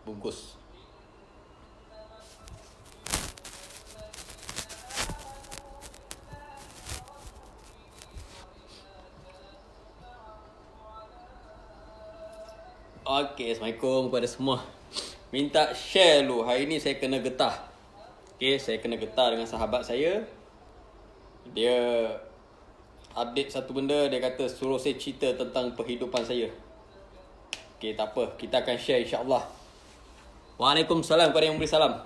bungkus. Okey, Assalamualaikum kepada semua. Minta share dulu. Hari ni saya kena getah. Okey, saya kena getah dengan sahabat saya. Dia update satu benda, dia kata suruh saya cerita tentang perhidupan saya. Okey, tak apa. Kita akan share insya-Allah. Waalaikumsalam kepada yang beri salam.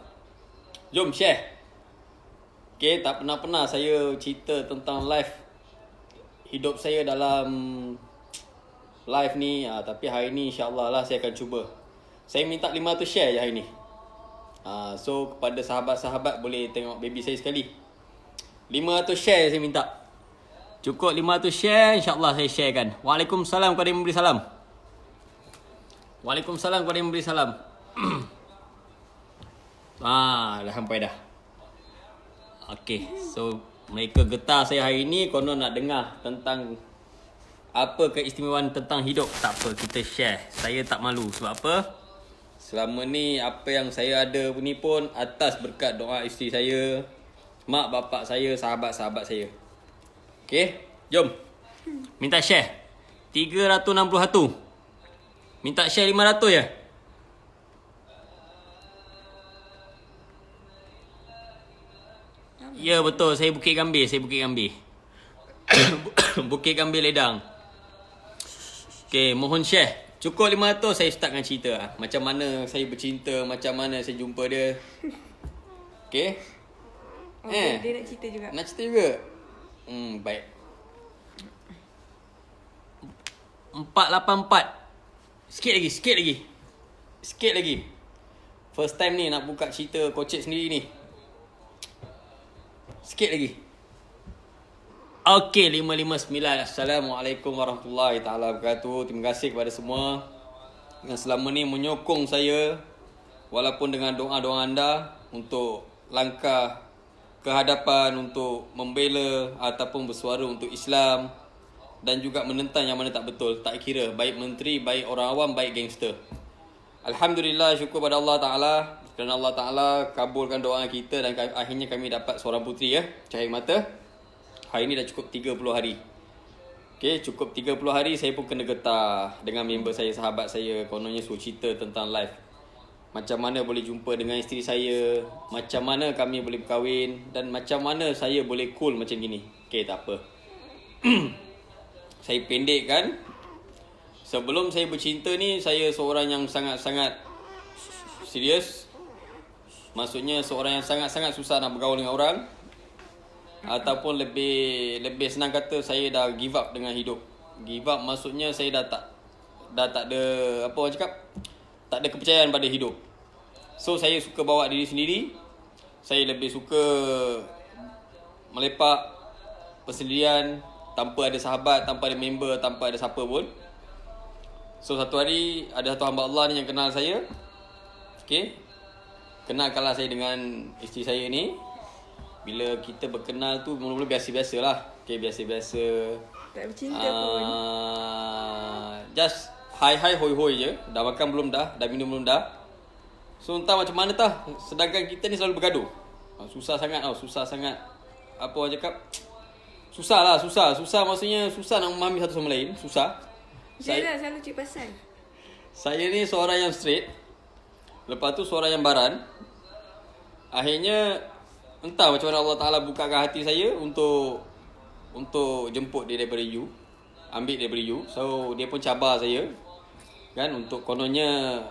Jom share. Okey, tak pernah saya cerita tentang life hidup saya dalam live ni, tapi hari ni insya-Allah lah saya akan cuba. Saya minta 500 share je hari ni. So kepada sahabat-sahabat boleh tengok baby saya sekali. 500 share saya minta. Cukup 500 share, insya-Allah saya sharekan. Waalaikumsalam kepada yang memberi salam. Waalaikumsalam kepada yang memberi salam. Dah sampai dah. Okey, so mereka getah saya hari ni konon nak dengar tentang apa keistimewaan tentang hidup. Tak apa, kita share. Saya tak malu. Sebab apa? Selama ni apa yang saya ada ni pun atas berkat doa isteri saya, mak bapak saya, sahabat-sahabat saya. Okey, jom. Minta share. 361. Minta share 500 je. Ya betul, saya Bukit Gambir, Bukit Gambir Ledang. Okay, mohon share. Cukup 500 saya startkan cerita. Macam mana saya bercinta, macam mana saya jumpa dia. Okay. Dia nak cerita juga. Nak cerita juga? Baik. 484. Sikit lagi. First time ni nak buka cerita kocek sendiri ni. Sikit lagi. Okey, 559. Assalamualaikum warahmatullahi taala wabarakatuh. Terima kasih kepada semua yang selama ni menyokong saya walaupun dengan doa-doa anda untuk langkah ke hadapan, untuk membela ataupun bersuara untuk Islam dan juga menentang yang mana tak betul. Tak kira baik menteri, baik orang awam, baik gangster. Alhamdulillah, syukur pada Allah Ta'ala kerana Allah Ta'ala kabulkan doa kita dan akhirnya kami dapat seorang puteri cahaya mata. Hari ni dah cukup 30 hari. Okay, cukup 30 hari saya pun kena getah dengan member saya, sahabat saya. Kononnya suruh cerita tentang life. Macam mana boleh jumpa dengan isteri saya, macam mana kami boleh berkahwin dan macam mana saya boleh cool macam gini. Okay, tak apa. Saya pendekkan. Sebelum saya bercinta ni, saya seorang yang sangat-sangat serius. Maksudnya seorang yang sangat-sangat susah nak bergaul dengan orang. Ataupun lebih senang kata saya dah give up dengan hidup. Give up maksudnya saya dah tak ada apa orang cakap, tak ada kepercayaan pada hidup. So saya suka bawa diri sendiri. Saya lebih suka melepak persendirian, tanpa ada sahabat, tanpa ada member, tanpa ada siapa pun. So satu hari ada satu hamba Allah ni yang kenal saya. Okay, kenalkanlah saya dengan isteri saya ni. Bila kita berkenal tu mula-mula biasa-biasa lah. Okay, biasa-biasa. Tak bercinta pun. Just hi hoi je. Dah makan belum dah? Dah minum belum dah? So entah macam mana tah. Sedangkan kita ni selalu bergaduh. Susah sangat tau. Susah sangat. Apa orang cakap? Susah maksudnya susah nak memahami satu sama lain. Susah. Dia dah selalu cik pasal. Saya ni seorang yang straight. Lepas tu seorang yang baran. Akhirnya entah macam mana Allah Ta'ala bukakan hati saya untuk jemput dia daripada you, ambil daripada you. So dia pun cabar saya kan, untuk kononnya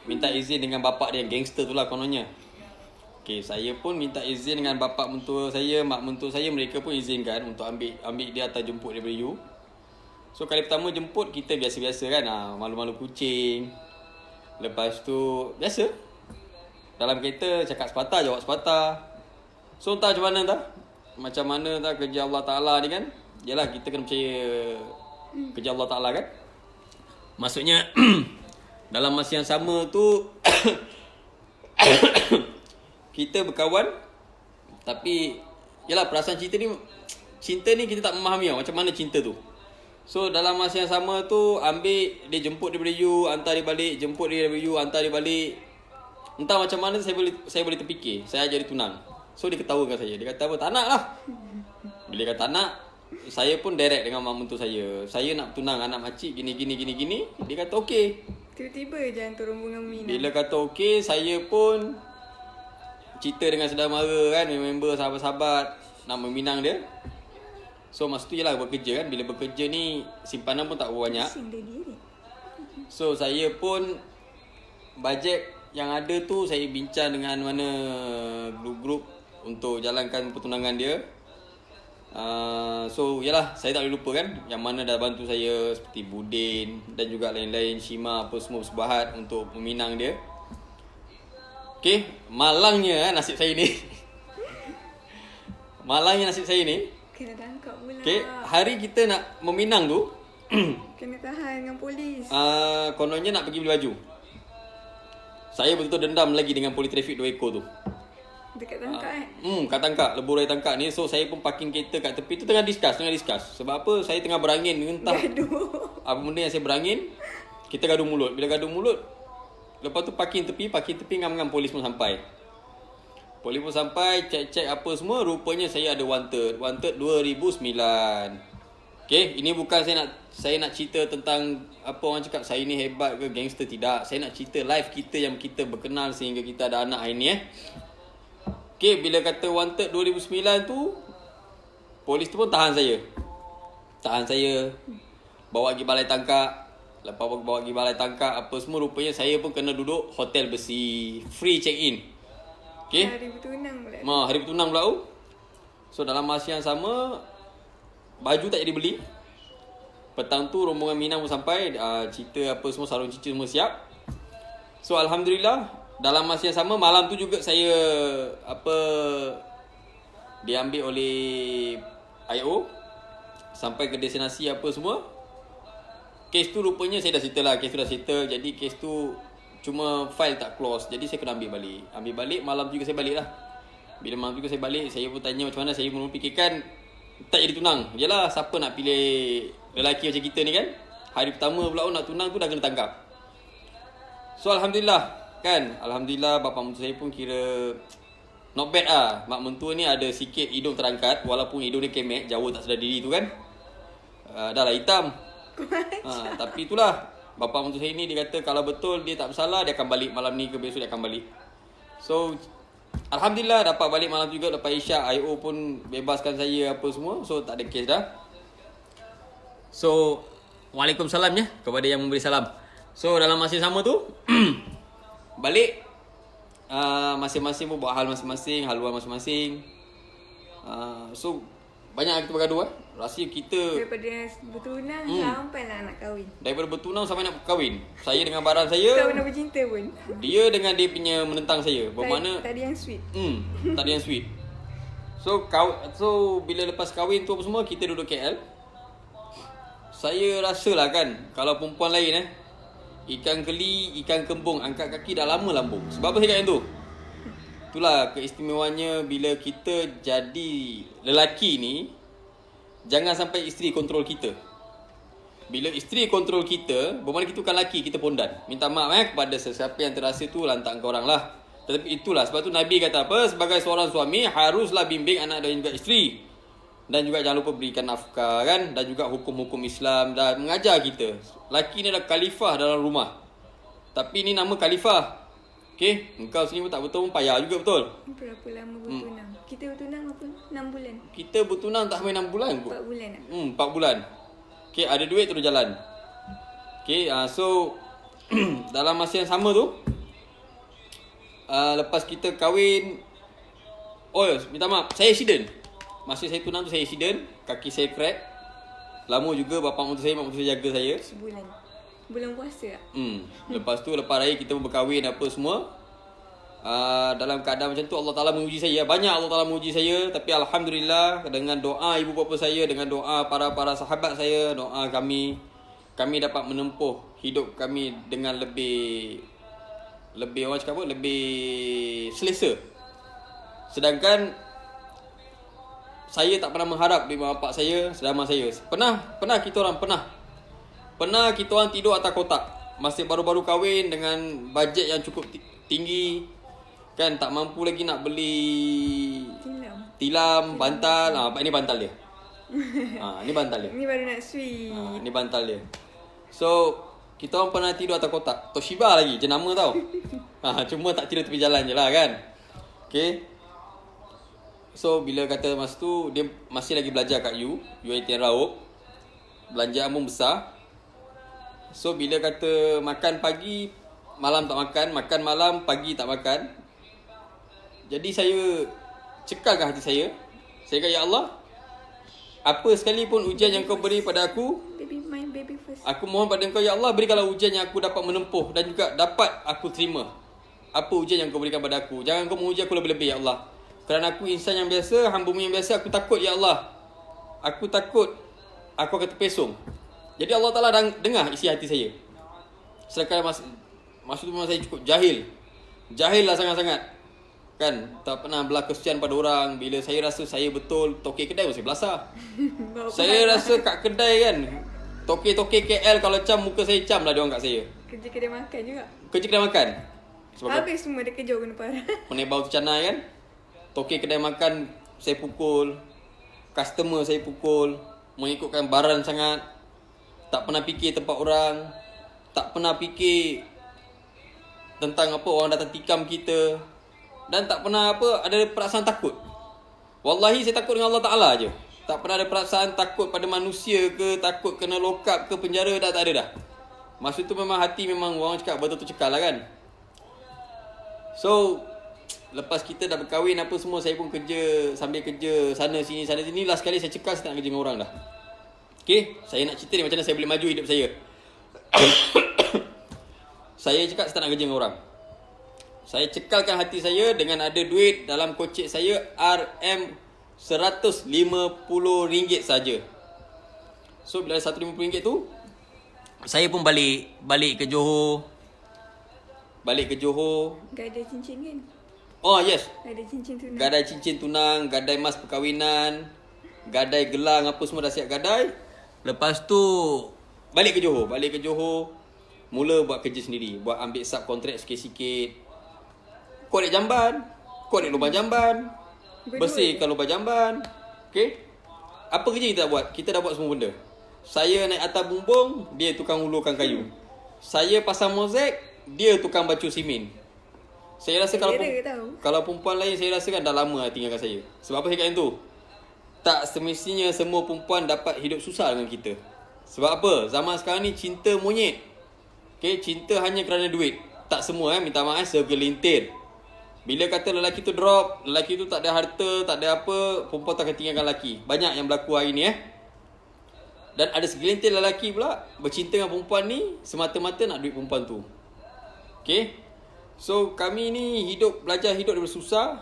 minta izin dengan bapak dia, gangster tu lah kononnya. Okay, saya pun minta izin dengan bapak mentua saya, mak mentua saya, mereka pun izinkan untuk ambil dia atau jemput daripada you. So kali pertama jemput kita biasa-biasa kan, malu-malu kucing. Lepas tu biasa dalam kereta cakap sepatah, jawab sepatah. So entah macam mana kerja Allah Ta'ala ni kan. Yalah, kita kena percaya kerja Allah Ta'ala kan. Maksudnya dalam masa yang sama tu kita berkawan. Tapi yalah, perasaan cinta ni kita tak memahami macam mana cinta tu. So dalam masa yang sama tu ambil dia, jemput daripada you, hantar dia balik, jemput dia daripada you, hantar dia balik. Entah macam mana saya boleh terfikir. Saya ajar dia tunang. So dia ketawakan saya. Dia kata apa? Tak nak lah. Bila dia kata tak nak, saya pun direct dengan mak mentua saya. Saya nak tunang anak makcik gini. Dia kata okey. Tiba-tiba je hantar rombongan Minang. Bila kata okey, saya pun cerita dengan saudara mara kan, member sahabat-sahabat nak meminang dia. So masa tu je lah bekerja kan. Bila bekerja ni simpanan pun tak berapa banyak. Pusing dia diri. So saya pun bajet yang ada tu saya bincang dengan mana grup-grup untuk jalankan pertunangan dia. So yalah, saya tak boleh lupa kan yang mana dah bantu saya seperti Budin dan juga lain-lain, Shima apa semua bersebahat untuk meminang dia. Okay, malangnya nasib saya ni. Malangnya nasib saya ni. Kena tangkap pula. Okay, hari kita nak meminang tu Kena tahan dengan polis. kononnya nak pergi beli baju. Saya betul-betul dendam lagi dengan polis trafik 2 ekor tu. Dekat tangkap Kat tangkap, lebuh raya tangkap ni. So saya pun parking kereta kat tepi tu tengah discuss. Sebab apa? Saya tengah berangin, entah gaduh. apa benda yang saya berangin. Kita gaduh mulut. Bila gaduh mulut, lepas tu parking tepi ngam-ngam polis pun sampai. Polis pun sampai, cek apa semua. Rupanya saya ada wanted 2009. Okay, ini bukan saya nak cerita tentang apa orang cakap saya ni hebat ke gangster, tidak. Saya nak cerita live kita yang kita berkenal sehingga kita ada anak hari ni Okay, bila kata wanted 2009 tu, polis tu pun tahan saya. Bawa pergi balai tangkap. Lepas bawa pergi balai tangkap apa semua, rupanya saya pun kena duduk hotel besi, free check in. Okay, Hari bertunang pula. hari bertunang pula tu. So dalam masa yang sama, baju tak jadi beli. Petang tu rombongan Minang pun sampai, cerita apa semua, sarung cincin semua siap. So alhamdulillah, dalam masa yang sama malam tu juga saya diambil oleh IO sampai ke destinasi apa semua. Kes tu rupanya saya dah settle lah. Jadi kes tu cuma file tak close. Jadi saya kena ambil balik malam tu juga saya balik lah. Bila malam tu juga saya balik, saya pun tanya macam mana. Saya pun fikirkan tak jadi tunang. Yalah, siapa nak pilih lelaki macam kita ni kan. Hari pertama pula nak tunang tu dah kena tangkap. So alhamdulillah kan. Alhamdulillah bapa mentua saya pun kira not bad lah. Mak mentua ni ada sikit hidung terangkat. Walaupun hidung dia kemek, jauh tak sedar diri tu kan. Dah lah hitam. Tapi itulah, bapa mentua saya ni dia kata kalau betul dia tak bersalah, dia akan balik malam ni ke besok dia akan balik. So alhamdulillah dapat balik malam juga. Lepas Isyak, IO pun bebaskan saya apa semua. So tak ada kes dah. So Waalaikumsalam ya kepada yang memberi salam. So dalam masa yang sama tu balik, masing-masing pun buat hal masing-masing, haluan masing-masing. So banyak kita bergaduh Rasa kita Daripada bertunang sampailah nak kahwin. daripada bertunang sampai nak kahwin. Saya dengan baran saya, Tak pernah bercinta pun. dia dengan dia punya menentang saya. Bermakna Tadi yang sweet. tak ada yang sweet. So bila lepas kahwin tu apa semua, kita duduk KL. Saya rasalah kan, kalau perempuan lain ikan keli, ikan kembung, angkat kaki dah lama lambung. Sebab apa saya kata tu? Itulah keistimewanya bila kita jadi lelaki ni, jangan sampai isteri kontrol kita. Bila isteri kontrol kita, bermakna kita bukan lelaki, kita pondan. Minta maaf kepada sesiapa yang terasa tu, lantak kau orang lah. Tetapi itulah, sebab tu Nabi kata apa? Sebagai seorang suami, haruslah bimbing anak dan juga isteri. Dan juga jangan lupa berikan nafkah kan. Dan juga hukum-hukum Islam. Dan mengajar kita. Lelaki ni adalah khalifah dalam rumah. Tapi ni nama khalifah. Okay, engkau sini pun tak betul pun payah juga betul. Berapa lama bertunang? Kita bertunang apa? 6 bulan. Kita bertunang tak sampai 6 bulan pun. 4 bulan tak? 4 bulan. Okay, ada duit terus jalan. Okay, so dalam masa yang sama tu, lepas kita kahwin, minta maaf, saya accident. Masa saya tunang tu saya accident, kaki saya crack. Lama juga bapa mak mentua saya jaga saya. Sebulan. Bulan puasa tak? Lepas tu lepas raya kita pun berkahwin apa semua. Dalam keadaan macam tu Allah Ta'ala menguji saya. Banyak Allah Ta'ala menguji saya. Tapi alhamdulillah dengan doa ibu bapa saya, dengan doa para sahabat saya, doa kami dapat menempuh hidup kami dengan lebih orang cakap apa, lebih selesa. Sedangkan saya tak pernah mengharap dari mak bapak saya, sedama saya. Pernah kita orang tidur atas kotak. Masih baru-baru kahwin dengan bajet yang cukup tinggi. Kan tak mampu lagi nak beli tilam, bantal. Ini bantal dia. Ni bantal dia. Ni baru nak sweet. Ni bantal dia. So, kita orang pernah tidur atas kotak. Toshiba lagi, jenama tau. Cuma tak tidur tepi jalan je lah kan. Okay. So, bila kata masa tu, dia masih lagi belajar kat UiTM Raub. Belanjaan pun besar. So, bila kata makan pagi, malam tak makan. Makan malam, pagi tak makan. Jadi, saya cekalkan hati saya. Saya kata, Ya Allah, apa sekalipun ujian yang kau beri pada aku, My baby first. aku mohon pada engkau, Ya Allah, berikanlah ujian yang aku dapat menempuh dan juga dapat aku terima. Apa ujian yang kau berikan pada aku. Jangan kau menguji aku lebih-lebih, Ya Allah. Kerana aku insan yang biasa, hamba-Mu yang biasa, aku takut, Ya Allah. Aku takut aku akan terpesong. Jadi Allah Ta'ala dengar isi hati saya. Sedangkan masa tu memang saya cukup jahil. Jahil lah sangat-sangat. Kan, tak pernah berlaku kesian pada orang. Bila saya rasa saya betul, tokek kedai pun saya belasah. Saya rasa kat kedai kan, tokek-tokek KL kalau cam, muka saya cam lah dia orang kat saya. Kerja kedai makan juga. Kerja kedai makan. Sebab Habis semua dia kerja kena parah. menebau tu canai kan. Tokek kedai makan saya pukul. Customer saya pukul. Mengikutkan baran sangat. Tak pernah fikir tempat orang. Tak pernah fikir tentang apa orang datang tikam kita. Dan tak pernah ada perasaan takut. Wallahi saya takut dengan Allah Ta'ala je. Tak pernah ada perasaan takut pada manusia ke, takut kena lock up ke penjara, tak ada dah. Masa tu memang hati memang orang cakap betul-betul cekal lah kan. So, lepas kita dah berkahwin apa semua, saya pun kerja, sambil kerja sana sini. Last kali saya cekal, saya tak nak kerja dengan orang dah. Okay, saya nak cerita ni macam mana saya boleh maju hidup saya. Saya cakap saya tak nak kerja dengan orang. Saya cekalkan hati saya dengan ada duit dalam kocek saya RM150 saja. So bila RM150 tu, saya pun balik ke Johor. Gadai cincin kan? Oh yes. Gadai cincin tunang. Gadai cincin tunang, gadai mas perkahwinan, gadai gelang apa semua dah siap gadai. Lepas tu balik ke Johor. Mula buat kerja sendiri, buat ambil subkontrak sikit-sikit. Korek jamban, korek lubang jamban, bersihkan lubang jamban. Okay. Apa kerja kita dah buat? Kita dah buat semua benda. Saya naik atas bumbung, dia tukang ulurkan kayu. Saya pasang mozaik, dia tukang batu simen. Saya rasa kalau perempuan lain, saya rasa kan dah lama tinggalkan saya. Sebab apa saya kata tu? Tak semestinya semua perempuan dapat hidup susah dengan kita. Sebab apa? Zaman sekarang ni cinta monyet. Okay, cinta hanya kerana duit. Tak semua minta maaf segelintir. Bila kata lelaki tu drop, lelaki tu tak ada harta, tak ada apa, perempuan tak akan tinggalkan lelaki. Banyak yang berlaku hari ni Dan ada segelintir lelaki pula bercinta dengan perempuan ni semata-mata nak duit perempuan tu. Okay. So kami ni belajar hidup daripada susah.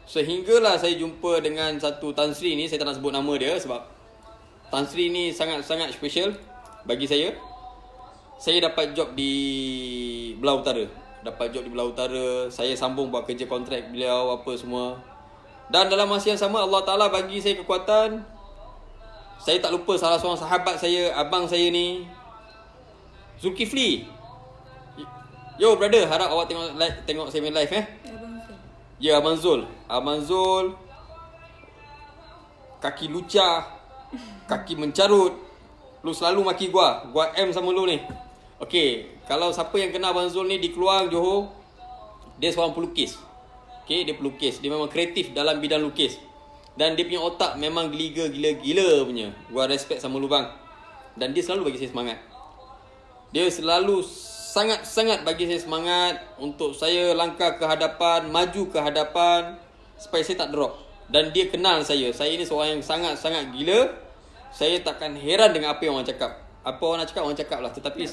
Sehinggalah saya jumpa dengan satu Tan Sri ni. Saya tak nak sebut nama dia sebab Tan Sri ni sangat-sangat special bagi saya. Saya dapat job di Belah Utara. Saya sambung buat kerja kontrak beliau apa semua. Dan dalam masa yang sama Allah Ta'ala bagi saya kekuatan. Saya tak lupa salah seorang sahabat saya, abang saya ni, Zulkifli. Yo brother, harap awak tengok saya main live Abang Zul. Ya, Abang Zul. Kaki lucah, kaki mencarut. Lu selalu maki gua M sama lu ni. Okey, kalau siapa yang kenal Abang Zul ni di Keluang, Johor, dia seorang pelukis. Okey, dia pelukis. Dia memang kreatif dalam bidang lukis. Dan dia punya otak memang gila punya. Gua respect sama lu bang. Dan dia selalu bagi saya semangat. Dia selalu sangat-sangat bagi saya semangat untuk saya langkah ke hadapan, maju ke hadapan supaya saya tak drop. Dan dia kenal saya. Saya ni seorang yang sangat-sangat gila. Saya takkan heran dengan apa yang orang cakap. Apa orang nak cakap, orang cakap lah. Tetapi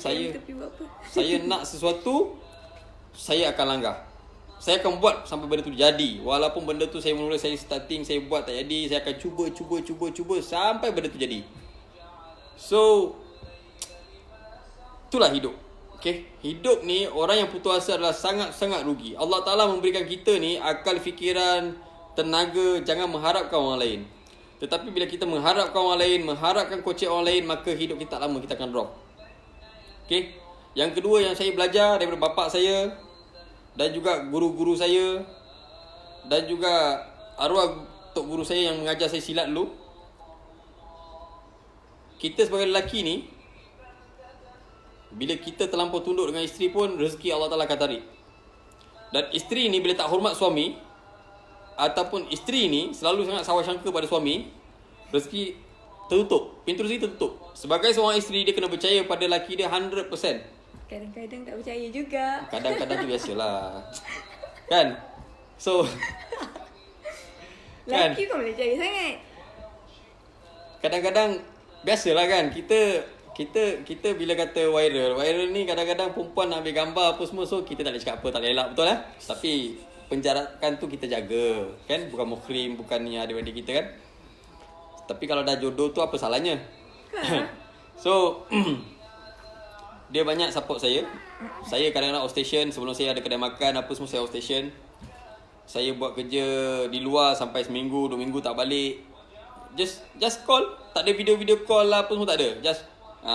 saya nak sesuatu, saya akan langgar. Saya akan buat sampai benda tu jadi. Walaupun benda tu saya mula saya starting, saya buat tak jadi, saya akan cuba sampai benda tu jadi. So, itulah hidup. Okay? Hidup ni, orang yang putus asa adalah sangat-sangat rugi. Allah Ta'ala memberikan kita ni akal fikiran, tenaga, jangan mengharapkan orang lain. Tetapi bila kita mengharapkan orang lain, mengharapkan kocek orang lain, maka hidup kita tak lama kita akan drop. Okay. Yang kedua yang saya belajar daripada bapa saya dan juga guru-guru saya dan juga arwah tok guru saya yang mengajar saya silat dulu, kita sebagai lelaki ni, bila kita terlampau tunduk dengan isteri pun, rezeki Allah Ta'ala akan tarik. Dan isteri ni bila tak hormat suami, ataupun isteri ni selalu sangat sawasangka pada suami, rezeki tertutup, pintu rezeki tertutup. Sebagai seorang isteri, dia kena percaya pada lelaki dia 100%. Kadang-kadang tak percaya juga. Kadang-kadang tu biasalah. Kan? So kan? Lelaki kau boleh percaya sangat. Kadang-kadang biasalah kan, kita bila kata viral ni kadang-kadang perempuan nak ambil gambar apa semua, so kita tak boleh cakap apa, tak boleh elak, betul lah. Tapi penjarakan tu kita jaga, kan? Bukan muhrim, bukan ni adik-adik kita kan. Tapi kalau dah jodoh tu apa salahnya? So dia banyak support saya. Saya kadang-kadang outstation, sebelum saya ada kedai makan apa semua saya outstation. Saya buat kerja di luar sampai seminggu, 2 minggu tak balik. Just call, tak ada video call lah apa semua tak ada. Just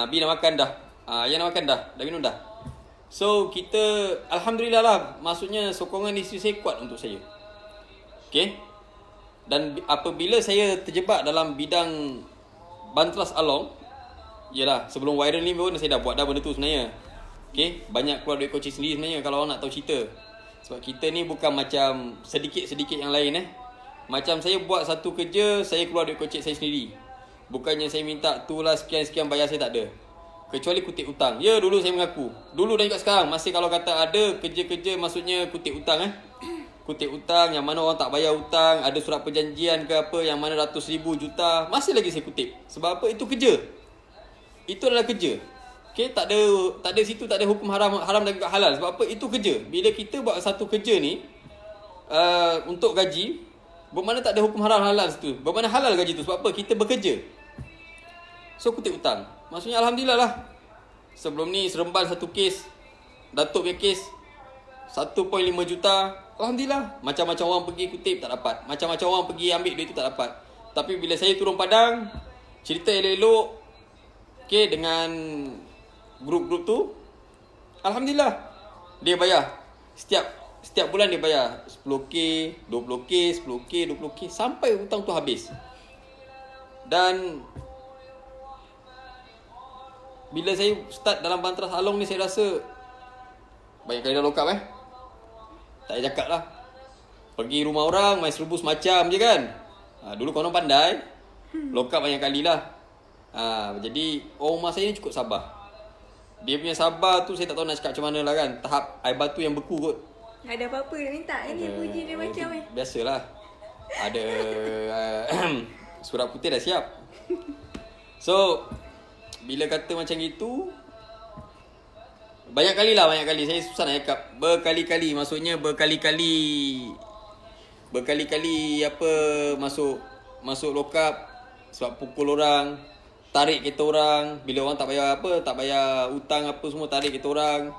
Bi nak makan dah. Yang nak makan dah minum dah. So kita alhamdulillah lah, maksudnya sokongan isteri saya kuat untuk saya. Okay. Dan apabila saya terjebak dalam bidang Bantras Along, yalah, sebelum viral ni pun saya dah buat dah benda tu sebenarnya. Okay, banyak keluar duit coaching sendiri sebenarnya kalau orang nak tahu cerita. Sebab kita ni bukan macam sedikit-sedikit yang lain Macam saya buat satu kerja, saya keluar duit kocek saya sendiri. Bukannya saya minta tu lah sekian-sekian bayar, saya tak ada. Kecuali kutip hutang. Ya, dulu saya mengaku. Dulu dan juga sekarang masih kalau kata ada kerja-kerja maksudnya kutip hutang Kutip hutang yang mana orang tak bayar hutang, ada surat perjanjian ke apa yang mana ratus ribu, juta, masih lagi saya kutip. Sebab apa? Itu kerja. Itu adalah kerja. Okay, tak ada situ, tak ada hukum haram dan juga halal. Sebab apa? Itu kerja. Bila kita buat satu kerja ni untuk gaji, bermakna tak ada hukum haram halal situ. Bermakna halal gaji tu. Sebab apa? Kita bekerja. So kutip hutang. Maksudnya alhamdulillah lah. Sebelum ni Seremban satu kes, Datuk punya kes 1.5 juta. Alhamdulillah. Macam-macam orang pergi kutip tak dapat. Macam-macam orang pergi ambil duit tu tak dapat. Tapi bila saya turun padang, cerita elok-elok, okay, dengan grup-grup tu, alhamdulillah dia bayar. Setiap bulan dia bayar 10k, 20k, 10k, 20k sampai hutang tu habis. Dan bila saya start dalam Bantras Along ni, saya rasa banyak kali dah lock up tak payah cakap lah. Pergi rumah orang main serbu semacam je kan. Dulu korang pandai, lock up banyak kali lah. Jadi orang rumah saya ni cukup sabar. Dia punya sabar tu saya tak tahu nak cakap macam mana lah kan. Tahap air batu yang beku kot. Ada apa-apa nak minta ni, puji dia macam biasalah. Ada surat putih dah siap. So bila kata macam itu, banyak kali saya susah nak cakap. Berkali-kali, maksudnya berkali-kali apa, masuk lock up sebab pukul orang, tarik kereta orang. Bila orang tak bayar hutang apa semua, tarik kereta orang,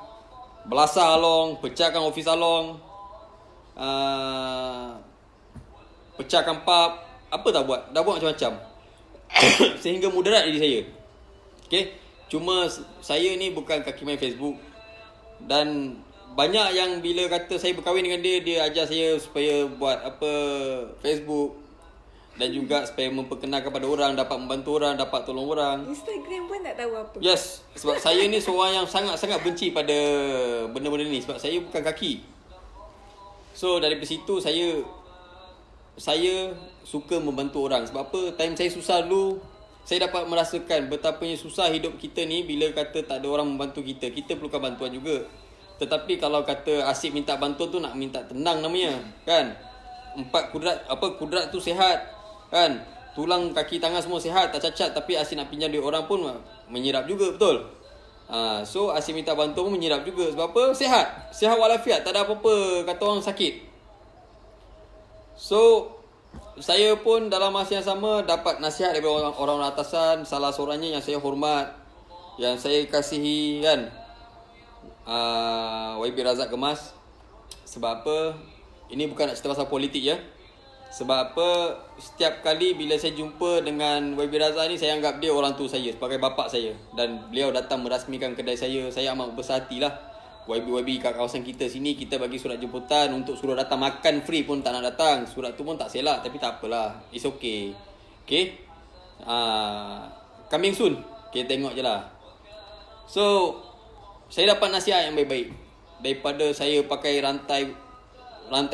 belasah along, pecahkan office along, pecahkan pub, apa dah buat macam-macam. Sehingga mudarat diri saya. Okay, cuma saya ni bukan kaki main Facebook. Dan banyak yang bila kata saya berkahwin dengan dia, dia ajar saya supaya buat apa Facebook, dan juga supaya memperkenalkan pada orang, dapat membantu orang, dapat tolong orang. Instagram pun tak tahu apa. Yes, sebab saya ni seorang yang sangat-sangat benci pada benda-benda ni. Sebab saya bukan kaki. So dari situ saya suka membantu orang. Sebab apa? Time saya susah dulu, saya dapat merasakan betapanya susah hidup kita ni bila kata tak ada orang membantu kita. Kita perlukan bantuan juga. Tetapi kalau kata asyik minta bantuan tu, nak minta tenang namanya, kan? 4 kudrat tu sihat, kan? Tulang kaki tangan semua sihat, tak cacat, tapi asyik nak pinjam duit orang pun menyerap juga, betul? So asyik minta bantuan pun menyerap juga. Sebab apa? Sihat walafiat, tak ada apa-apa kata orang sakit. So saya pun dalam masa yang sama dapat nasihat daripada orang-orang atasan. Salah seorangnya yang saya hormat, yang saya kasihi, kan, YB Razak Kemas. Sebab apa? Ini bukan nak cerita pasal politik ya. Sebab apa, setiap kali bila saya jumpa dengan YB Razak ni, saya anggap dia orang tu saya, sebagai bapak saya. Dan beliau datang merasmikan kedai saya amat berbesar hatilah. YB kat kawasan kita sini, kita bagi surat jemputan untuk suruh datang makan free pun tak nak datang. Surat tu pun tak selak, tapi tak apalah, it's okay. Okay, coming soon. Okay, tengok je lah. So, saya dapat nasihat yang baik-baik. Daripada saya pakai rantai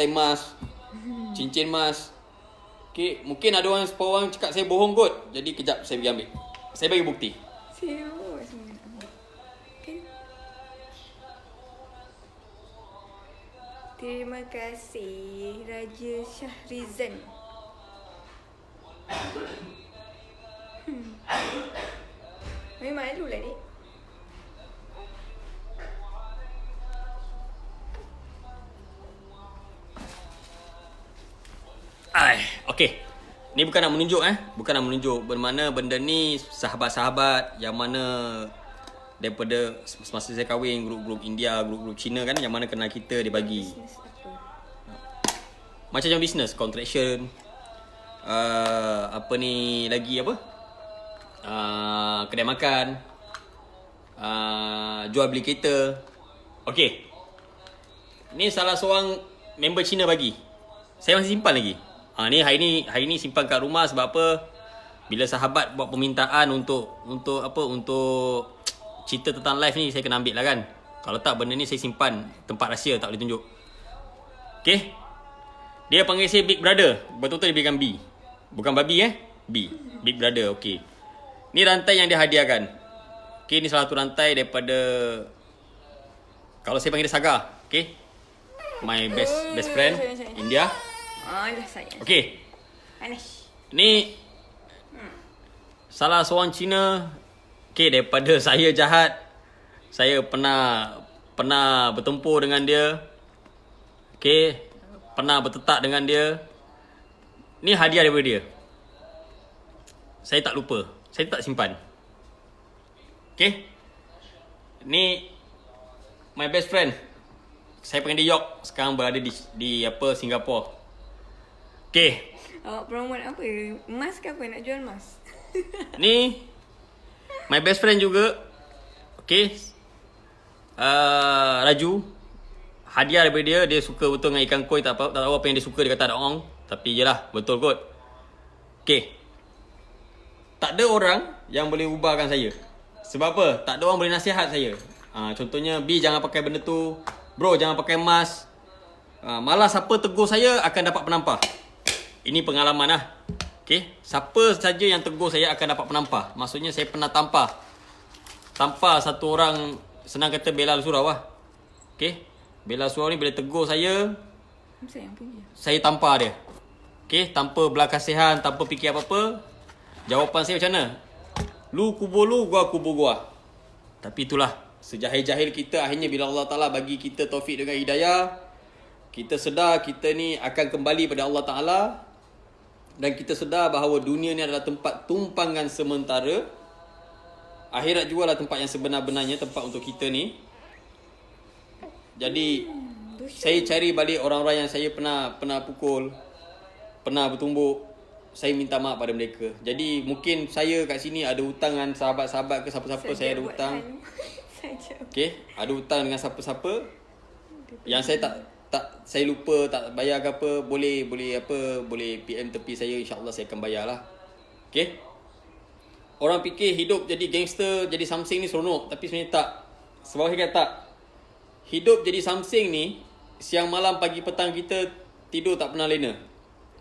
emas, cincin emas. Okay, mungkin ada orang cakap saya bohong kot. Jadi kejap saya pergi ambil. Saya bagi bukti. Serius. Okay. Terima kasih Raja Syahrizan. Memang malu lah ni. Okay. Ni bukan nak menunjuk bukan nak menunjuk bermakna benda ni sahabat-sahabat yang mana daripada semasa saya kahwin, grup-grup India, grup-grup Cina kan, yang mana kenal kita dia bagi. Bisnes apa? Macam bisnes, contraction. Apa ni lagi apa? Kedai makan. Jual beli kereta. Okay. Ni salah seorang member Cina bagi. Saya masih simpan lagi. Ni hari ni simpan kat rumah sebab apa? Bila sahabat buat permintaan untuk cerita tentang live ni, saya kena ambil lah kan. Kalau tak, benda ni saya simpan tempat rahsia, tak boleh tunjuk. Okay. Dia panggil saya Big Brother. Betul-betul dia berikan B. Bukan babi B. Big Brother. Okay. Ni rantai yang dia hadiahkan. Okay, ni salah satu rantai daripada, kalau saya panggil dia Saga. Okay. My best friend India. Dah sayang. Okay. Panas. Ni salah seorang Cina. Okay, daripada saya jahat, saya pernah bertempur dengan dia. Okay, pernah bertetak dengan dia. Ni hadiah daripada dia. Saya tak lupa. Saya tak simpan. Okay. Ni my best friend. Saya panggil dia York. Sekarang berada di Singapura. Okay. Awak promote apa? Emas ke apa? Nak jual emas? Ni my best friend juga. Okay. Raju. Hadiah daripada dia. Dia suka betul dengan ikan koi. Tak tahu apa yang dia suka. Dia kata ada orang. Tapi je lah. Betul kot. Okay. Tak ada orang yang boleh ubahkan saya. Sebab apa? Tak ada orang boleh nasihat saya. Contohnya, B jangan pakai benda tu. Bro jangan pakai emas. Malah siapa tegur saya akan dapat penampar. Ini pengalaman lah. Okay. Siapa saja yang tegur saya akan dapat penampar. Maksudnya saya pernah tampar satu orang, senang kata Belal Surau lah. Okay. Belal Surau ni bila tegur saya, Saya yang punya. saya tampar dia. Okay. Tanpa belas kasihan, tanpa fikir apa-apa. Jawapan saya macam mana? Lu kubur lu, gua kubur gua. Tapi itulah, sejahil-jahil kita, akhirnya bila Allah Ta'ala bagi kita taufik dengan hidayah, kita sedar kita ni akan kembali pada Allah Ta'ala. Dan kita sedar bahawa dunia ni adalah tempat tumpangan sementara. Akhirat juga lah tempat yang sebenar-benarnya, tempat untuk kita ni. Jadi saya cari balik orang-orang yang saya pernah pukul, pernah bertumbuk. Saya minta maaf pada mereka. Jadi mungkin saya kat sini ada hutang dengan sahabat-sahabat ke siapa-siapa. Saya ada hutang. Okay, ada hutang dengan siapa-siapa yang saya saya lupa, tak bayar ke apa, boleh PM tepi saya, insya-Allah saya akan bayarlah. Okay. Orang fikir hidup jadi gangster, jadi something ni seronok, tapi sebenarnya tak. Sebab saya kata tak. Hidup jadi something ni, siang malam pagi petang kita tidur tak pernah lena.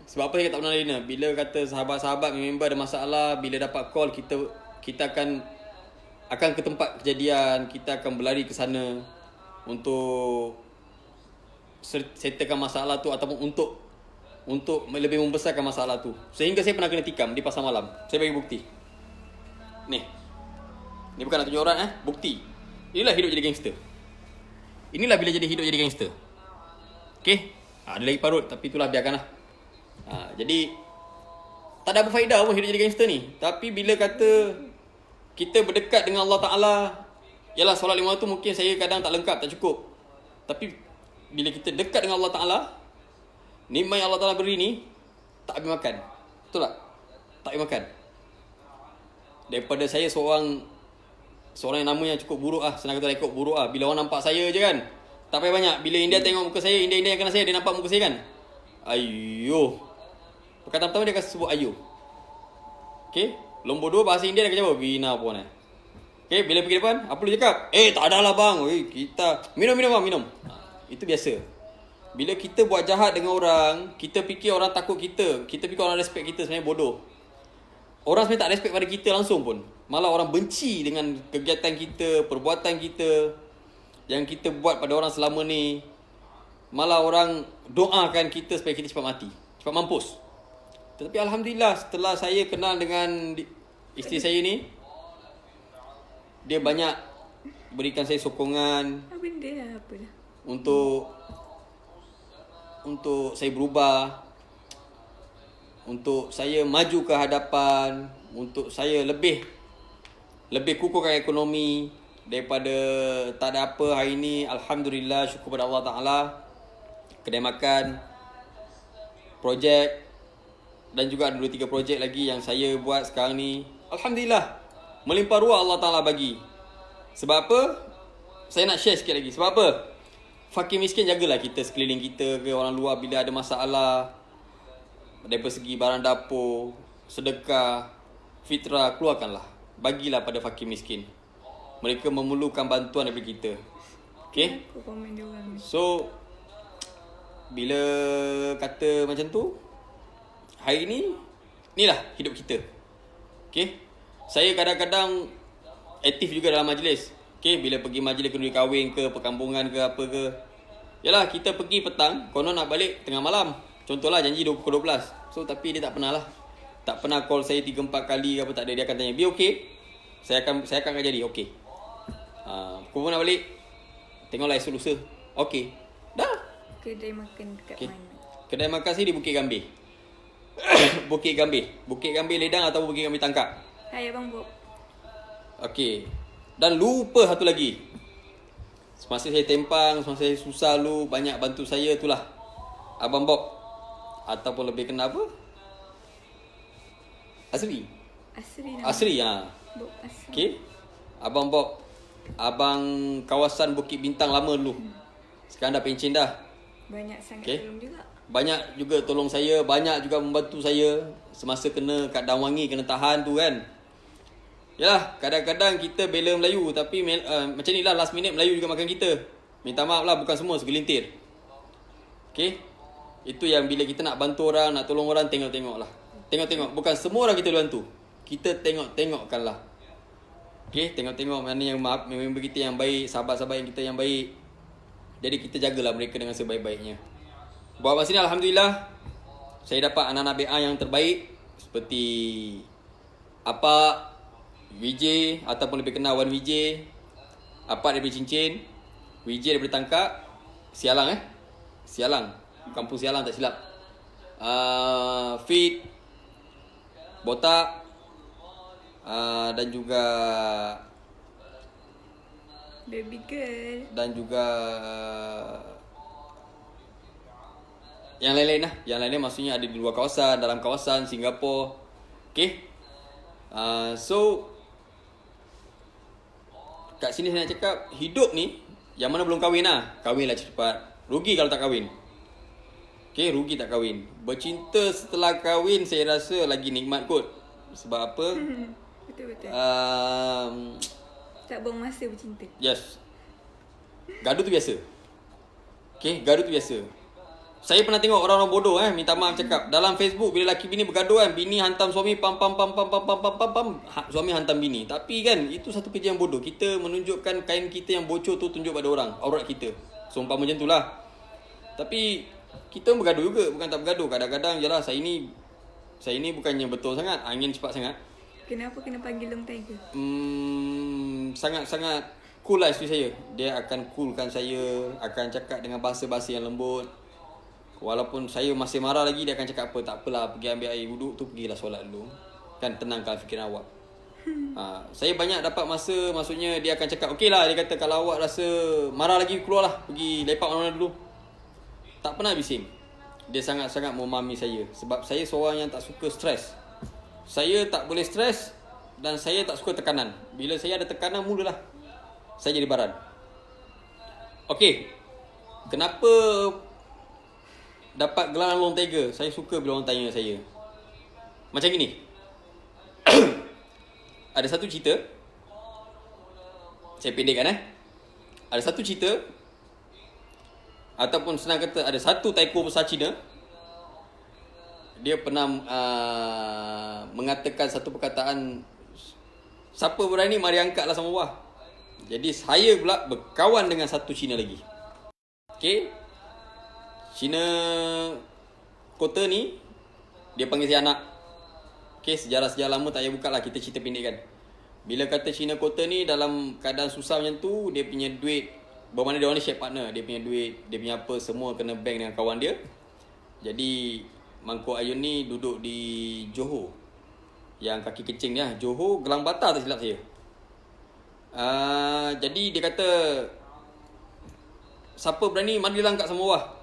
Sebab apa saya tak pernah lena? Bila kata sahabat-sahabat member ada masalah, bila dapat call kita akan ke tempat kejadian, kita akan berlari ke sana untuk settlekan masalah tu ataupun untuk lebih membesarkan masalah tu. Sehingga saya pernah kena tikam di pasar malam. Saya bagi bukti. Ni bukan nak tunjuk orang bukti. Inilah hidup jadi gangster. Inilah bila jadi hidup jadi gangster. Okay. Ada lagi parut, tapi itulah biarkanlah. Jadi tak ada apa faedah pun hidup jadi gangster ni. Tapi bila kata kita berdekat dengan Allah Ta'ala, yalah solat 5 waktu mungkin saya kadang tak lengkap, tak cukup. Tapi bila kita dekat dengan Allah Ta'ala, nikmat yang Allah Ta'ala beri ni, tak habis makan. Betul tak? Tak habis makan. Daripada saya seorang yang namanya cukup buruk lah, senang kata rekod buruk lah. Bila orang nampak saya je kan, tak payah banyak. Bila India tengok muka saya, India yang kenal saya, dia nampak muka saya kan, ayuh. Perkataan pertama dia akan sebut ayuh. Okay, nombor 2 bahasa India dia akan jawab Vina pun Okay, bila pergi depan, apa lu cakap? Tak ada lah bang. Kita minum bang, minum. Itu biasa. Bila kita buat jahat dengan orang, kita fikir orang takut kita, kita fikir orang respect kita, sebenarnya bodoh. Orang sebenarnya tak respect pada kita langsung pun. Malah orang benci dengan kegiatan kita, perbuatan kita yang kita buat pada orang selama ni. Malah orang doakan kita supaya kita cepat mati, cepat mampus. Tetapi Alhamdulillah, setelah saya kenal dengan isteri saya ni, dia banyak berikan saya sokongan Apa benda lah, apa dah. untuk saya berubah, untuk saya maju ke hadapan, untuk saya lebih kukuhkan ekonomi. Daripada tak ada apa hari ni, Alhamdulillah, syukur pada Allah Ta'ala, kedai makan, projek, dan juga ada 2-3 projek lagi yang saya buat sekarang ni. Alhamdulillah, melimpah ruah Allah Ta'ala bagi. Sebab apa? Saya nak share sikit lagi. Sebab apa? Fakir miskin jagalah kita sekeliling kita ke orang luar bila ada masalah. Daripada segi barang dapur, sedekah, fitrah, keluarkanlah. Bagilah pada fakir miskin. Mereka memerlukan bantuan daripada kita. Okay? Aku komen dia orang ni. So, bila kata macam tu, hari ni, inilah hidup kita. Okay? Saya kadang-kadang aktif juga dalam majlis. Okay? Bila pergi majlis kenduri kahwin ke, perkampungan ke, apa ke. Yalah, kita pergi petang, konon nak balik tengah malam. Contohlah janji pukul 12. So, tapi dia tak pernah lah. Tak pernah call saya 3-4 kali ke apa, tak ada. Dia akan tanya, be okay? Saya akan jadi, okay. Pukul nak balik, tengoklah esok lusa. Okay. Dah. Kedai makan dekat Okay. mana? Kedai makan saya di Bukit Gambir. Bukit Gambir. Bukit Gambir Ledang atau Bukit Gambir Tangkap. Hai Abang Bob. Okey. Dan lupa satu lagi. Semasa saya tempang, semasa saya susah lu, banyak bantu saya itulah Abang Bob. Ataupun lebih kenal apa? Asri. Asri ha. Bob Asri. Okey. Abang Bob. Abang kawasan Bukit Bintang lama dulu. Sekarang dah pencen dah. Banyak sangat Okay. tolong juga. Banyak juga tolong saya, banyak juga membantu saya semasa kena kat Damwangi, kena tahan tu kan. Yalah, kadang-kadang kita bela Melayu tapi macam ni lah, last minute Melayu juga makan kita. Minta maaf lah, bukan semua, segelintir. Okay? Itu yang bila kita nak bantu orang, nak tolong orang, tengok-tengok lah. Tengok-tengok, bukan semua orang kita bantu. Kita tengok-tengokkan lah. Okay, tengok-tengok mana yang member kita yang baik, sahabat-sahabat yang kita yang baik. Jadi kita jagalah mereka dengan sebaik-baiknya. Buat masa ni Alhamdulillah, saya dapat anak-anak BA yang terbaik. Seperti Apa, VJ ataupun lebih kenal Wan VJ. Apa daripada Cincin, VJ daripada Tangkap, Sialang Sialang, kampung Sialang tak silap. Fit, Botak, dan juga Baby girl. dan juga yang lain-lain lah. Yang lain-lain maksudnya ada di luar kawasan, dalam kawasan Singapura. Okay. So kat sini saya nak cakap, hidup ni yang mana belum kahwin lah, kahwinlah cepat. Rugi kalau tak kahwin. Okay, rugi tak kahwin. Bercinta setelah kahwin saya rasa lagi nikmat kot. Sebab apa? Betul-betul. Tak buang masa bercinta. Yes. Gaduh tu biasa. Okay, gaduh tu biasa. Saya pernah tengok orang-orang bodoh minta maaf cakap dalam Facebook bila laki bini bergaduh bini hantam suami pam, suami hantam bini. Tapi kan itu satu kerja yang bodoh. Kita menunjukkan kain kita yang bocor tu tunjuk pada orang, aurat kita. Seumpama macam itulah. Tapi kita bergaduh juga, bukan tak bergaduh. Kadang-kadang jelah saya ni bukannya betul sangat, angin cepat sangat. Kenapa kena panggil long tiger? Sangat-sangat cool lah isteri saya. Dia akan coolkan saya, akan cakap dengan bahasa-bahasa yang lembut. Walaupun saya masih marah lagi, dia akan cakap apa, tak apalah, pergi ambil air wuduk tu, pergilah solat dulu. Kan tenangkan fikiran awak. Saya banyak dapat masa, maksudnya dia akan cakap, okey lah, dia kata kalau awak rasa marah lagi, keluarlah, pergi lepak mana-mana dulu. Tak pernah bising. dia sangat-sangat memahami saya. Sebab saya seorang yang tak suka stres. Saya tak boleh stres dan saya tak suka tekanan. Bila saya ada tekanan, mulalah saya jadi baran. Okey, kenapa dapat gelar long tiger? Saya suka bila orang tanya saya. Macam gini. Ada satu cerita. Saya pendekkan Ada satu cerita, ataupun senang kata, ada satu taiko besar Cina. Dia pernah mengatakan satu perkataan, siapa berani mari angkatlah sama bawah. Jadi saya pula berkawan dengan satu Cina lagi. Okey, Cina kota ni, dia panggil saya anak. Okey, sejarah-sejarah lama tak payah buka lah, kita cerita pendekkan. Bila kata Cina kota ni dalam keadaan susah macam tu, dia punya duit, bermakna dia orang ni share partner. Dia punya duit, dia punya apa, semua kena bank dengan kawan dia. Jadi Mangkuk Ayun ni duduk di Johor, yang kaki kecing ni lah, Johor, Gelang Batar tak silap saya. Jadi dia kata, siapa berani marilah angkat sama bawah.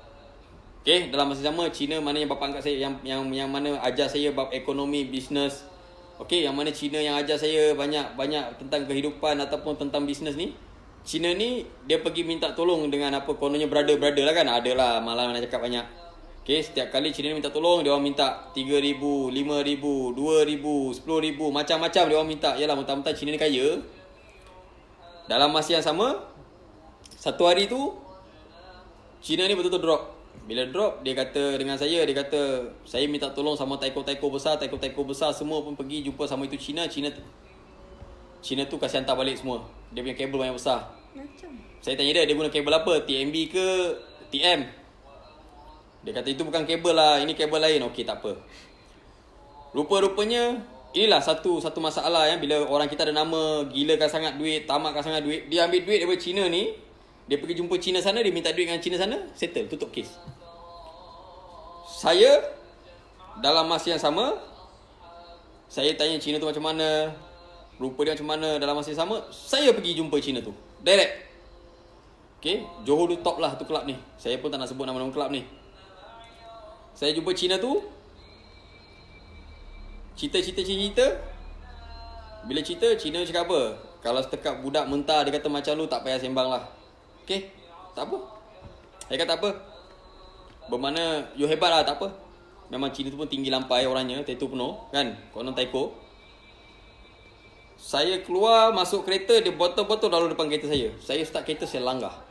Okay, dalam masa sama Cina mana yang bapa angkat saya, yang mana ajar saya bab ekonomi, bisnes. Okey, yang mana Cina yang ajar saya banyak tentang kehidupan ataupun tentang bisnes ni. Cina ni dia pergi minta tolong dengan apa, kononnya brother lah kan. Adalah malah nak cakap banyak. Okey, setiap kali Cina ni minta tolong, dia orang minta 3,000, 5,000, 2,000, 10,000, macam-macam dia orang minta. Yalah, mentang-mentang Cina ni kaya. Dalam masa yang sama, satu hari tu Cina ni betul-betul drop. Bila drop, dia kata dengan saya, dia kata, saya minta tolong sama taiko-taiko besar semua pun pergi jumpa sama itu Cina tu kasih hantar balik semua. Dia punya kabel banyak besar. Macam Saya tanya dia guna kabel apa? TMB ke TM? Dia kata itu bukan kabel lah, ini kabel lain. Okey, tak apa. Rupa-rupanya inilah satu masalah yang bila orang kita ada nama, gilakan sangat duit, tamakkan sangat duit, dia ambil duit daripada Cina ni, dia pergi jumpa Cina sana, dia minta duit dengan Cina sana, settle, tutup kes. Saya dalam masa yang sama, saya tanya Cina tu macam mana, rupa dia macam mana. Dalam masa yang sama, saya pergi jumpa Cina tu direct. Okay, Johor tu top lah tu kelab ni. Saya pun tak nak sebut nama-nama kelab ni. Saya jumpa Cina tu, cerita. Bila cerita, Cina cakap apa? Kalau setakat budak mentah, dia kata macam lu, tak payah sembang lah. Okay, tak apa. Saya kata tak apa, bermakna you hebat lah, tak apa. Memang Cina tu pun tinggi lampai orangnya, tattoo penuh kan, konon taiko. Saya keluar masuk kereta, dia botol-botol lalu depan kereta saya. Saya start kereta, saya langgar.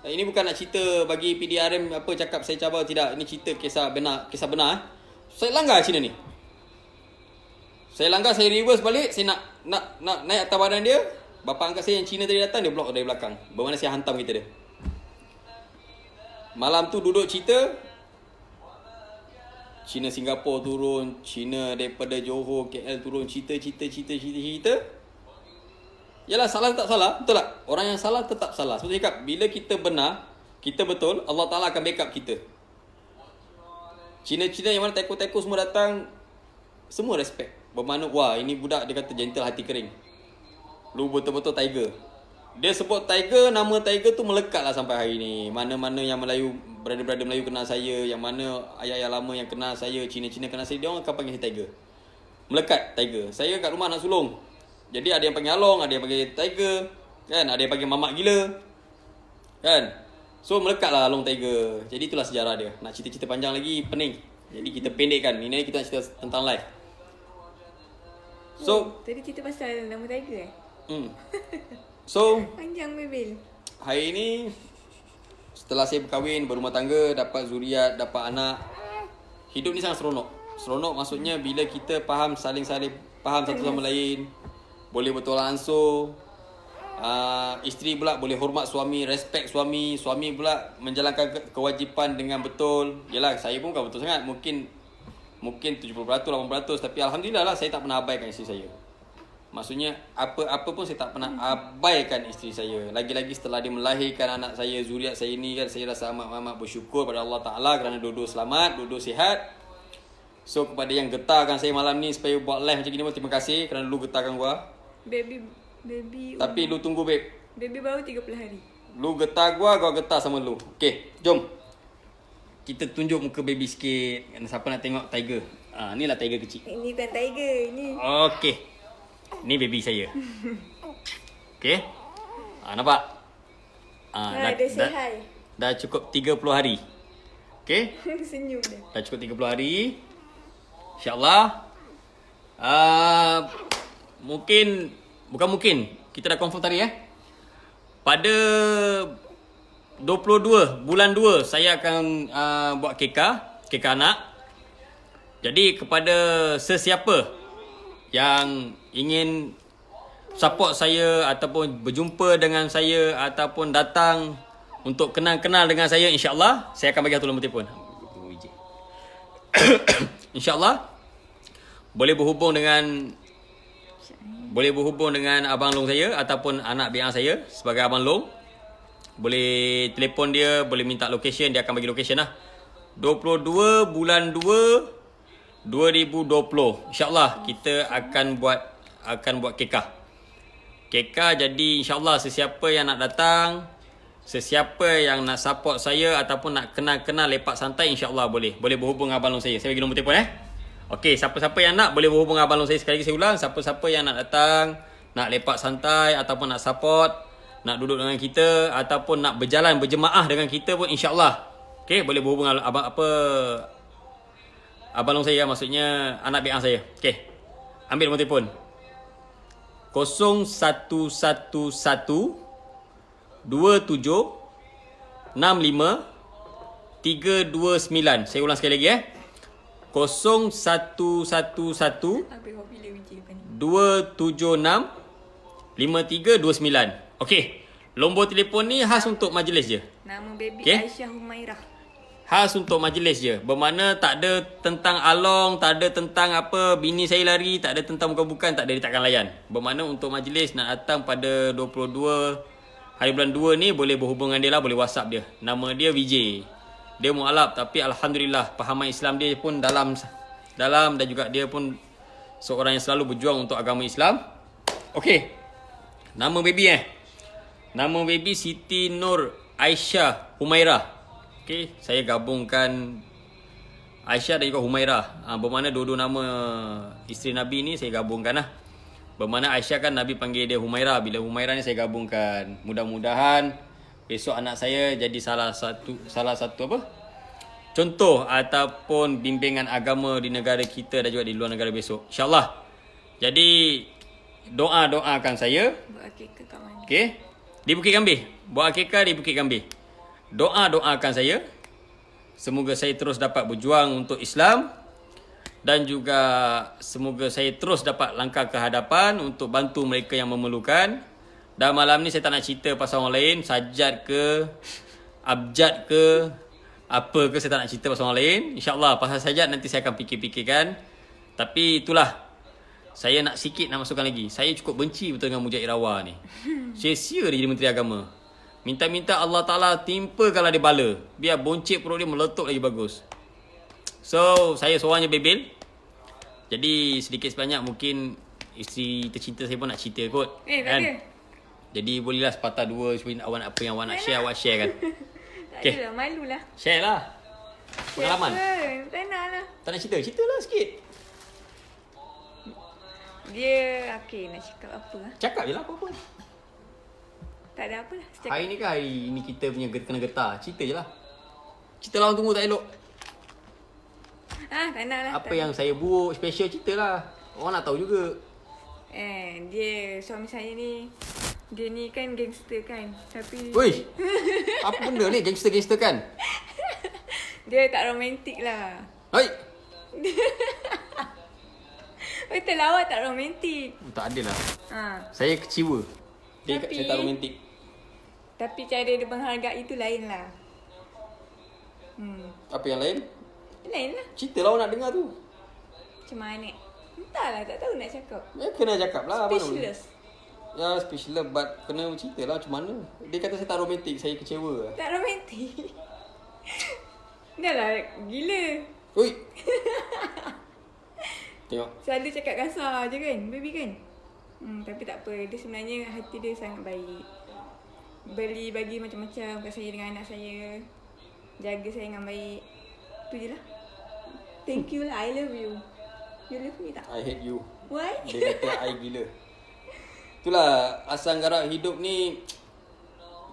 Ini bukan nak cerita bagi PDRM apa cakap saya cabar, tidak. Ini cerita kisah benar. Saya langgar Cina ni. Saya langgar, saya reverse balik, saya nak naik atas badan dia. Bapa angkat saya yang Cina tadi datang, dia block dari belakang. Bermakna saya hantam kereta dia. Malam tu duduk cerita, Cina Singapura turun, Cina daripada Johor, KL turun, cerita. Yalah, salah tak salah, betul tak? Orang yang salah tetap salah. Sebab saya cakap, bila kita benar, kita betul, Allah Ta'ala akan backup kita. Cina-Cina yang mana taiko-taiko semua datang, semua respect. Bermakna, wah ini budak, dia kata gentle hati kering. Lu betul-betul tiger. Dia sebut tiger, nama tiger tu melekat lah sampai hari ni. Mana-mana yang Melayu, brother-brother Melayu kenal saya, yang mana ayah-ayah lama yang kenal saya, Cina-Cina kenal saya, dia orang akan panggil saya tiger. Melekat tiger. Saya kat rumah nak sulung, jadi ada yang panggil Along, ada yang panggil tiger kan, ada yang panggil mamak gila kan. So melekat lah Along tiger. Jadi itulah sejarah dia. Nak cerita-cerita panjang lagi pening, jadi kita pendekkan. Ini kita nak cerita tentang life. So tadi cerita pasal nama tiger So panjang bebel. hari ni setelah saya berkahwin, berumah tangga, dapat zuriat, dapat anak, hidup ni sangat seronok. Seronok maksudnya bila kita saling faham satu sama lain, boleh bertolak ansur. Isteri pula boleh hormat suami, respect suami. Suami pula menjalankan kewajipan dengan betul. Yalah, saya pun bukan betul sangat, mungkin 70%, 80%, tapi alhamdulillah lah saya tak pernah abaikan isteri saya. Maksudnya apa pun saya tak pernah abaikan isteri saya. Lagi-lagi setelah dia melahirkan anak saya, zuriat saya ni kan, saya rasa amat bersyukur pada Allah Ta'ala kerana dua-dua selamat, dua-dua sihat. So kepada yang getarkan saya malam ni supaya buat live macam ni pun terima kasih kerana lu getarkan gua. Baby Tapi lu tunggu babe. Baby baru 30 hari. Lu getar gua getar sama lu. Okey, jom. Kita tunjuk muka baby sikit. Siapa nak tengok tiger? Ni lah tiger kecil. Ini bukan tiger, ni. Okey. Ni baby saya. Okey. Nampak? Dia say hi. Dah cukup 30 hari. Okey? Senyum dia. Dah cukup 30 hari. InsyaAllah. Mungkin. Kita dah confirm tadi Pada 22 bulan 2 saya akan buat keka anak. Jadi kepada sesiapa yang ingin support saya ataupun berjumpa dengan saya ataupun datang untuk kenal-kenal dengan saya, insya-Allah saya akan bagi satu nombor telefon. InsyaAllah boleh berhubung dengan Abang Long saya ataupun anak BR saya sebagai Abang Long. Boleh telefon dia, boleh minta location, dia akan bagi location lah. 22 bulan 2 2020. InsyaAllah kita akan buat keka. Jadi insyaAllah sesiapa yang nak datang, sesiapa yang nak support saya ataupun nak kenal-kenal lepak santai, insyaAllah boleh berhubung dengan Abang Long saya. Saya bagi nombor telefon Okey, siapa-siapa yang nak boleh berhubung dengan Abang Long saya. Sekali lagi saya ulang, siapa-siapa yang nak datang, nak lepak santai ataupun nak support, nak duduk dengan kita ataupun nak berjalan berjemaah dengan kita pun, insya-Allah. Okey, boleh berhubung dengan Abang Long saya, maksudnya anak BR saya. Okey. Ambil nombor telefon. 0111 27 65 329. Saya ulang sekali lagi 0111 Habis bila uji depan ni. 276 5329. Okey. Nombor telefon ni khas untuk majlis je. Nama baby Okay. Aisyah Humairah. Khas untuk majlis je. Bermakna tak ada tentang along, tak ada tentang apa bini saya lari, tak ada tentang bukan-bukan, tak ada, dia takkan layan. Bermakna untuk majlis nak datang pada 22 hari bulan 2 ni boleh berhubung dengan dia lah, boleh WhatsApp dia. Nama dia Vijay. Dia mualaf tapi alhamdulillah pahaman Islam dia pun dalam dan juga dia pun seorang yang selalu berjuang untuk agama Islam. Okey. Nama baby Nama baby Siti Nur Aisyah Humairah. Okey, saya gabungkan Aisyah dan juga Humairah. Bermakna dua-dua nama isteri Nabi ni saya gabungkan lah. Bermakna Aisyah kan Nabi panggil dia Humairah. Bila Humairah ni saya gabungkan. Mudah-mudahan besok anak saya jadi salah satu apa? Contoh ataupun bimbingan agama di negara kita dan juga di luar negara besok. InsyaAllah. Jadi doakan saya. Buat akikah kat mana? Okey. Di Bukit Gambir. Buat akikah di Bukit Gambir. Doakan saya. Semoga saya terus dapat berjuang untuk Islam. Dan juga semoga saya terus dapat langkah ke hadapan untuk bantu mereka yang memerlukan. Dan malam ni saya tak nak cerita pasal orang lain. Sajad ke, abjad ke, apa ke, saya tak nak cerita pasal orang lain. InsyaAllah pasal sajad nanti saya akan fikir-fikirkan. Tapi itulah, saya nak masukkan lagi. Saya cukup benci betul dengan Mujahid Rawa ni. Sia-sia dia jadi Menteri Agama. Minta-minta Allah Ta'ala timpa kalau dia bala. Biar boncik perut dia meletup lagi bagus. So, saya seorang je bebel. Jadi sedikit sebanyak mungkin isteri tercinta saya pun nak cerita kot. Tak ada. Jadi bolehlah sepatah dua awak nak apa yang awak nak share, awak share kan. Tak Okay. adalah, malu lah. Share lah. Pengalaman. Tak nak lah. Tak nak cerita? Ceritalah sikit. Dia, nak cakap apa lah. Cakap je lah apa-apa. Tak ada apa lah. Hari ni kan hari ni kita punya kena getar. Cerita je lah. Cerita lah orang tunggu tak elok. Tak nak lah. Apa yang saya buat special ceritalah. Orang nak tahu juga. Dia, suami saya ni, dia ni kan gangster kan. Tapi Wih. Apa benda ni gangster-gangster kan? dia tak romantik lah. Hai. Betul lah, awak tak romantik. Tak ada lah. Saya Saya kecewa. Dia Tapi- saya tak romantik. Tapi cara dia menghargai itu lain lah. Apa yang lain? Lain lah. Cerita lah orang nak dengar tu. Macam mana? Entahlah, tak tahu nak cakap. Ya kena cakap lah. mana boleh. Speechless. Ya speechless but kena cerita lah macam mana. Dia kata saya tak romantik, saya kecewa. Tak romantik. Dah lah, gila. Ui. Tengok. Selalu cakap kasar je kan, baby kan? Tapi tak apa, dia sebenarnya hati dia sangat baik. Beli bagi macam-macam kat saya dengan anak saya. Jaga saya dengan baik. Tu je lah. Thank you lah. I love you. You love me tak? I hate you. Why? Dia kata I gila. Itulah asam garam hidup ni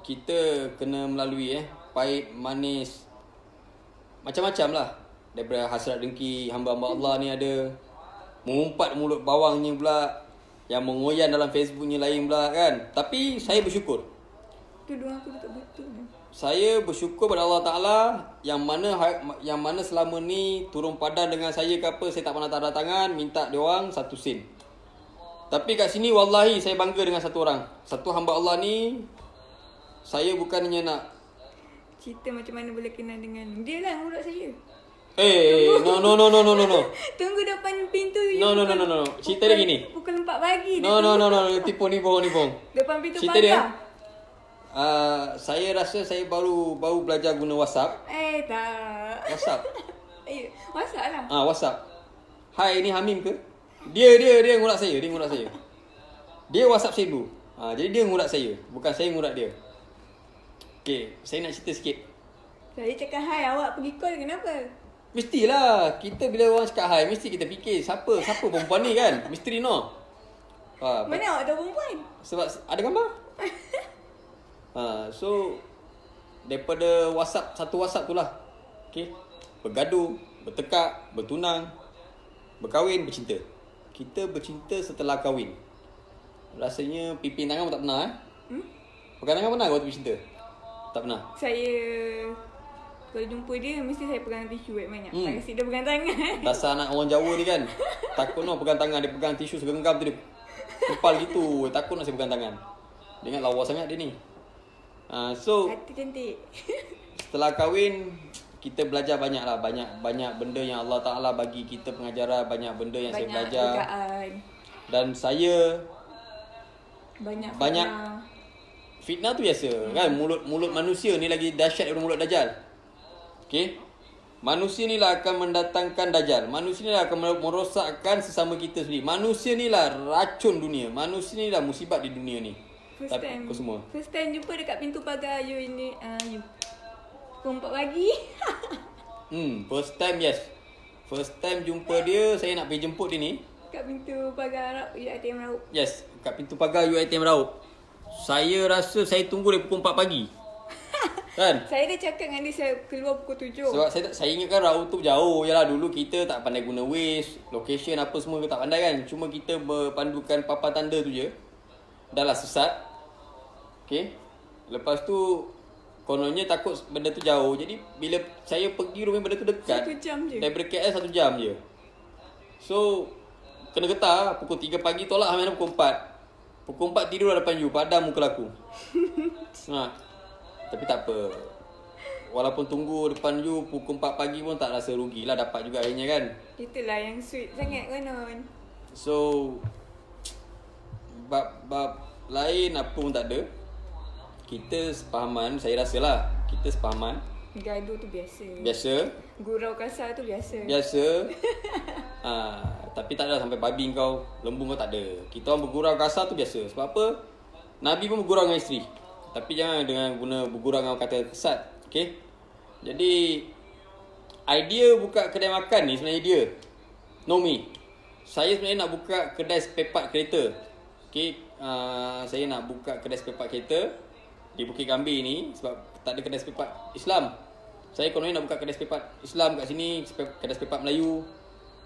kita kena melalui pahit, manis, macam-macam lah. Daripada hasrat dengki hamba-hamba Allah ni ada, mengumpat mulut bawangnya pula, yang mengoyan dalam Facebooknya lain pula kan. Tapi saya bersyukur. Tu doa aku tak betul. Saya bersyukur pada Allah Ta'ala yang mana selama ni turun padan dengan saya ke apa, saya tak pernah tanda tangan minta dia orang 1 sen. Tapi kat sini wallahi saya bangga dengan satu orang. Satu hamba Allah ni, saya bukannya nak Cerita macam mana boleh kenal dengan dia lah murid saya. No. Tunggu depan pintu. No. Cerita dia gini. Pukul 4 pagi. No. Tipu. Depan pintu Cerita dia. pagar. Saya rasa saya baru belajar guna WhatsApp. Tak. WhatsApp. WhatsApp lah. WhatsApp. Hai, ni Hamim ke? Dia ngurat saya. Dia WhatsApp saya dulu. Jadi dia ngurat saya, bukan saya ngurat dia. Okay, saya nak cerita sikit. Saya cakap hai, awak pergi call kenapa? Mestilah, kita bila orang cakap hai, mesti kita fikir siapa perempuan ni kan? Misteri no. Mana awak tahu perempuan? Sebab ada gambar. So daripada WhatsApp, satu WhatsApp tu lah. Okay, bergaduh, bertekak, bertunang, berkahwin, bercinta. Kita bercinta setelah kahwin. Rasanya pipin tangan pun tak pernah Pegang tangan pernah waktu bercinta? Tak pernah. Saya kalau jumpa dia mesti saya pegang tisu banyak. Tak kasi dia pegang tangan. Dasar anak orang Jawa ni kan. Takut nak pegang tangan, dia pegang tisu segenggam tu dia kepal gitu. Takut nak saya pegang tangan. Dia ingat lawa sangat dia ni. So hati cantik. setelah kahwin kita belajar banyak lah. Banyak benda yang Allah Ta'ala bagi kita pengajaran. Banyak benda yang saya belajar. Dugaan. Dan saya Banyak fitnah tu biasa kan. Mulut manusia ni lagi dahsyat daripada mulut Dajjal. Okay, manusia ni lah akan mendatangkan Dajjal. Manusia ni lah akan merosakkan sesama kita sendiri. Manusia ni lah racun dunia. Manusia ni lah musibat di dunia ni. First time jumpa dekat pintu pagar you ini you. Pukul 4 pagi. First time, yes. First time jumpa dia, saya nak pergi jemput dia ni Kat pintu pagar UiTM Raup. Yes, kat pintu pagar UiTM Raup. Saya rasa saya tunggu dari pukul 4 pagi. Kan? Saya dah cakap dengan dia saya keluar pukul 7. Sebab saya ingatkan Raup tu jauh. Yalah, dulu kita tak pandai guna Waze, location apa semua kita tak pandai kan. Cuma kita berpandukan papan tanda tu je. Dah lah sesat. Okay. Lepas tu kononnya takut benda tu jauh. Jadi bila saya pergi rumah benda tu dekat. 1 jam je. Daripada KL 1 jam je. So kena getah. Pukul 3 pagi tolak Hamil pukul 4. Pukul 4 tidur depan you. Padam muka aku. Tapi tak apa. Walaupun tunggu depan you pukul 4 pagi pun tak rasa rugi lah. Dapat juga akhirnya kan. Itulah yang sweet sangat konon. So bab lain apa pun tak ada. Kita sepahaman. Saya rasalah kita sepahaman. Gaduh tu Biasa. Gurau kasar tu biasa. Tapi tak ada sampai babi kau, lembu kau tak ada. Kita orang bergurau kasar tu biasa. Sebab apa? Nabi pun bergurau dengan isteri. Tapi jangan dengan guna bergurau dengan kata kesat. Okay? Jadi idea buka kedai makan ni sebenarnya dia Nomi. Saya sebenarnya nak buka kedai spare part kereta. Okay? Saya nak buka kedai spare part kereta di Bukit Gambir ni. Sebab tak ada kedai spare part Islam. Saya kononnya nak buka kedai spare part Islam kat sini, kedai spare part Melayu.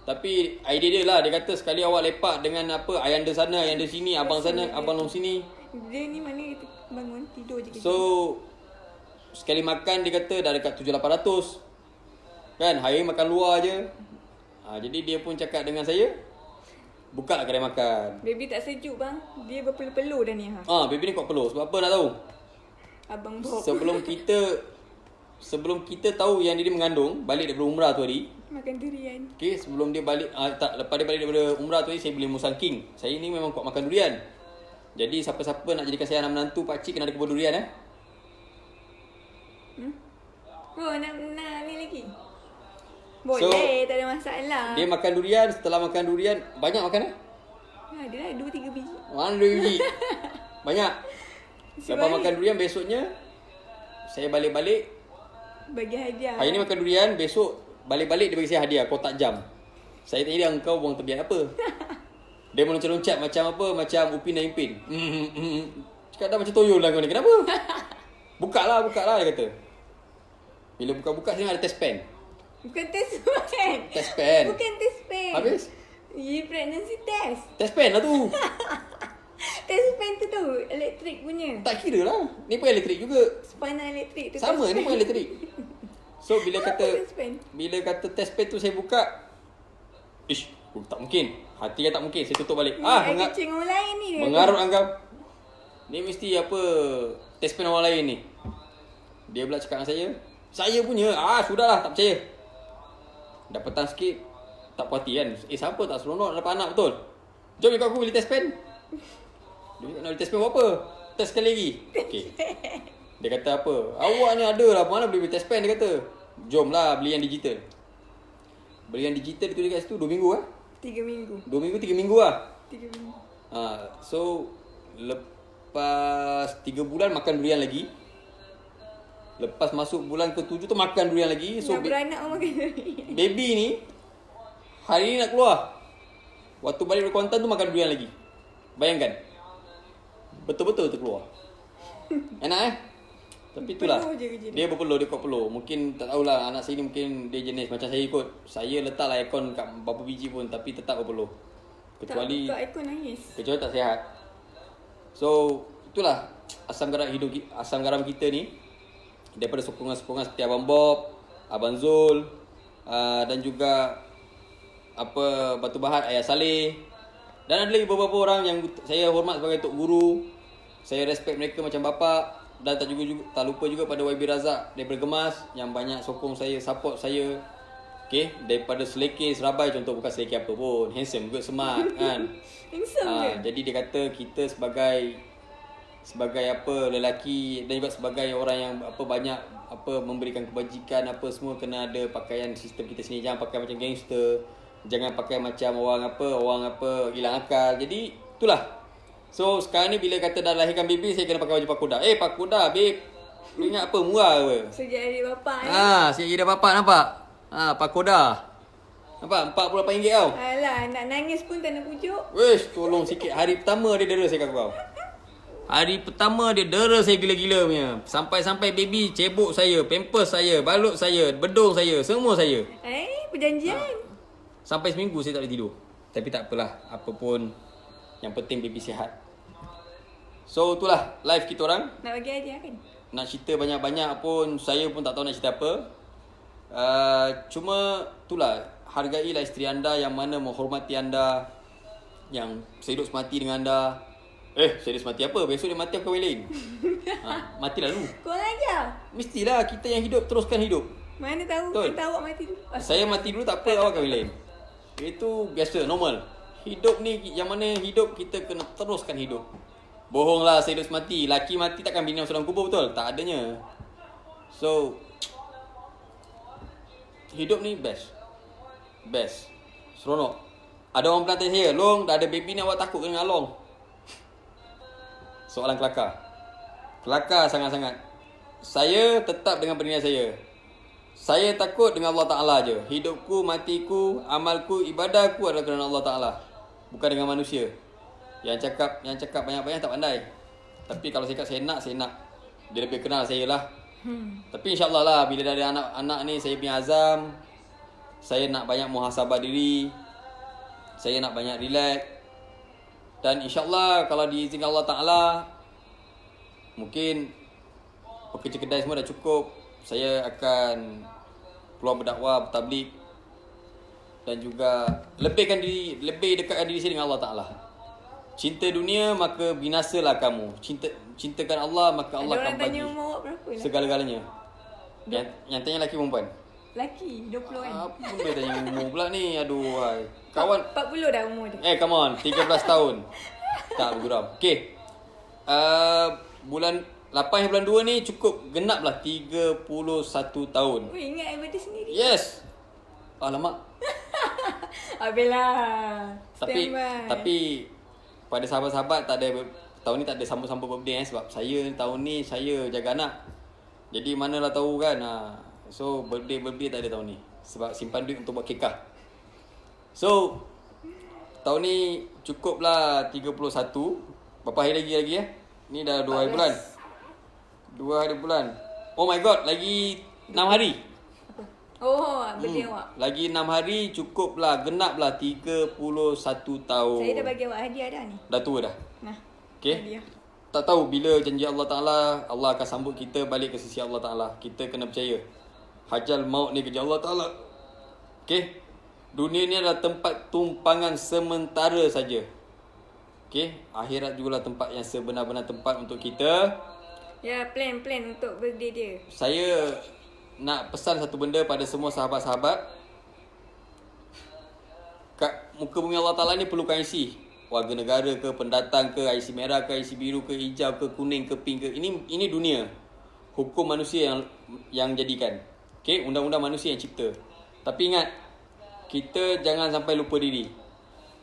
Tapi idea dia lah, dia kata sekali awak lepak dengan apa, ayanda sana, ayanda sini, abang sana, abang long sini. Dia ni mana bangun tidur je. So sekali makan dia kata dah dekat 700-800. Kan, hari makan luar je. Jadi dia pun cakap dengan saya, buka lah kedai makan. Baby tak sejuk bang, dia berpeluh-peluh dah ni Baby ni kuat peluh. Sebab apa nak tahu? Abang Bob. Sebelum kita tahu yang dia mengandung, balik daripada umrah tu hari, makan durian. Okay, sebelum dia balik, lepas dia balik daripada umrah tu hari, saya beli musang king. Saya ni memang kuat makan durian. Jadi siapa-siapa nak jadikan saya anak menantu, pakcik kena ada kebun durian Oh, nak ni lagi? Boleh, tak ada masalah. Dia makan durian, setelah makan durian, banyak makan Ada lah 2-3 biji. Mana 2 biji? Banyak. Lepas makan durian, besoknya saya balik-balik. Bagi hadiah. Hari ni makan durian, besok balik-balik dia bagi saya hadiah, kotak jam. Saya tanya dia, engkau buang tebiat apa? Dia meloncat-loncat macam apa? Macam Upin dan Ipin. Cakap dah macam toyol lah kau ni. Kenapa? Buka lah dia kata. Bila buka-buka sini ada test pen. Bukan test pen. Test pen. Bukan test pen. Habis? Pregnancy test. Test pen lah tu. Test pen tu elektrik punya. Tak kira lah. Ni pun elektrik juga. Spana elektrik tu. Sama, test ni pen. pun elektrik. So bila Apa kata test pen? test pen tu saya buka, ish, tak mungkin. Hati kan tak mungkin. Saya tutup balik. Ni air kecing orang lain ni. Mengarut anggap. Ni mesti apa, test pen orang lain ni. Dia pula cakap dengan saya punya. Sudahlah, tak percaya. Dah petang sikit, tak puas hati kan. Siapa tak seronok dapat anak betul? Jom ikut aku beli test pen. Dia cakap nak beli test pen buat apa? Test sekali lagi. Okay. Dia kata apa? Awak ni ada lah, mana boleh beli test pen, dia kata. Jomlah beli yang digital. Beli yang digital tu dekat situ 2 minggu 3 minggu. 2 minggu, 3 minggu lah. 3 minggu. So lepas 3 bulan makan durian lagi. Lepas masuk bulan ke-7 tu makan durian lagi. So nak beranak orang makan durian. baby ni hari ni nak keluar. Waktu balik dari Kuantan tu makan durian lagi. Bayangkan. Betul-betul terkeluar. Enak Tapi itulah. Peluh je kerja Dia berpeluh, dia kuat peluh. Mungkin tak tahulah, anak saya ni mungkin dia jenis macam saya ikut. Saya letaklah aircon kat berapa biji pun tapi tetap berpeluh. Kecuali tak ikut nangis. kecuali tak sihat. So itulah asam garam kita ni. Daripada sokongan-sokongan seperti Abang Bob, Abang Zul, dan juga Batu Bahat, Ayah Saleh. Dan ada lagi beberapa orang yang saya hormat sebagai tok guru. Saya respect mereka macam bapa. Dan tak lupa juga pada YB Razak daripada Gemas yang banyak sokong saya, support saya. Okay, daripada Selekeh, Serabai contoh, bukan Selekeh apa pun, handsome good, smart kan. Handsome Jadi dia kata kita sebagai lelaki dan juga sebagai orang yang banyak memberikan kebajikan semua, kena ada pakaian sistem kita sini. Jangan pakai macam gangster, jangan pakai macam orang hilang akal. Jadi itulah. So sekarang ni bila kata dah lahirkan baby, saya kena pakai baju pakoda. Pakoda babe, lu ingat apa, murah ke? Sejak hari bapak ni. Sejak jadi bapak nampak. Pakoda. Nampak RM48 tau. Alah, nak nangis pun tak nak pujuk. Wish, tolong sikit. Hari pertama dia dera saya kat kau. Hari pertama dia dera saya gila-gila punya. Sampai-sampai baby cebok saya, pampers saya, balut saya, bedong saya, semua saya. Perjanjian. Sampai seminggu saya tak boleh tidur. Tapi tak apalah, apa pun yang penting baby sihat. So itulah live kita orang. Nak bagi hadiah kan? Nak cerita banyak-banyak pun saya pun tak tahu nak cerita apa. Cuma itulah, hargailah isteri anda yang mana menghormati anda, yang sehidup semati dengan anda. Sehidup semati apa? Besok dia mati aku kahwin lain. Matilah dulu. Kau aja. Mestilah kita yang hidup teruskan hidup. Mana tahu Betul. kita awak mati dulu. Saya mati dulu tak apa, awak kahwin lain. Itu biasa, normal. Hidup ni yang mana hidup kita kena teruskan hidup. Bohonglah sehidup semati. Laki mati takkan bini masuk dalam kubur, betul? Tak adanya. So hidup ni best. Seronok. Ada orang pernah tanya saya, Long, dah ada baby ni awak takut ke dengan Long? Soalan kelakar. Kelakar sangat-sangat. Saya tetap dengan pendirian saya. Saya takut dengan Allah Ta'ala je. Hidupku, matiku, amalku, ibadahku adalah kerana Allah Ta'ala, bukan dengan manusia. Yang cakap banyak-banyak tak pandai. Tapi kalau saya nak, saya nak. Dia lebih kenal saya lah. Tapi insyaAllah lah, bila dah ada anak-anak ni, saya punya azam, saya nak banyak muhasabah diri, saya nak banyak relax. Dan insyaAllah kalau diizinkan Allah Ta'ala, mungkin pekerja kedai semua dah cukup, saya akan keluar berdakwah, bertablik, dan juga lebih dekatkan diri saya dengan Allah Ta'ala. Cinta dunia maka binasalah kamu. Cintakan Allah maka Allah akan bagi Ada orang tanya umur awak berapa lah? segala-galanya. Yang tanya lelaki perempuan? Lelaki 20 kan? Apa pun dia tanya umur pula ni. Aduh, hai. Kawan 40 dah umur dia. come on, 13 tahun. Tak bergeram. Okay. Bulan 8 bulan 2 ni cukup genap lah 31 tahun. Ui, ingat birthday sendiri. Yes. Alamak. Abela. Tapi pada sahabat-sahabat tak ada tahun ni tak ada sambut-sambut birthday sebab saya tahun ni saya jaga anak. Jadi manalah tahu kan. So birthday tak ada tahun ni. Sebab simpan duit untuk buat kekah. So tahun ni cukuplah 31. Berapa hari lagi Ni dah 2 hari bulan. 2 hari bulan. Oh my god, lagi 6 hari. Oh, birthday awak. Lagi 6 hari cukuplah, genaplah 31 tahun. Saya dah bagi awak hadiah dah ni. Dah tua dah. Nah. Okay. Hadiah. Tak tahu bila janji Allah Ta'ala, Allah akan sambut kita balik ke sisi Allah Ta'ala. Kita kena percaya. Hajal maut ni kerja Allah Ta'ala. Okay. Dunia ni adalah tempat tumpangan sementara saja. Okay. Akhirat jugalah tempat yang sebenar-benar tempat untuk kita. Ya, plan untuk birthday dia. Saya nak pesan satu benda pada semua sahabat-sahabat. Kat muka bumi Allah Ta'ala ni perlukan IC. Warga negara ke, pendatang ke, IC merah ke, IC biru ke, hijau ke, kuning ke, pink ke. Ini dunia. Hukum manusia yang jadikan. Okay, undang-undang manusia yang cipta. Tapi ingat, kita jangan sampai lupa diri.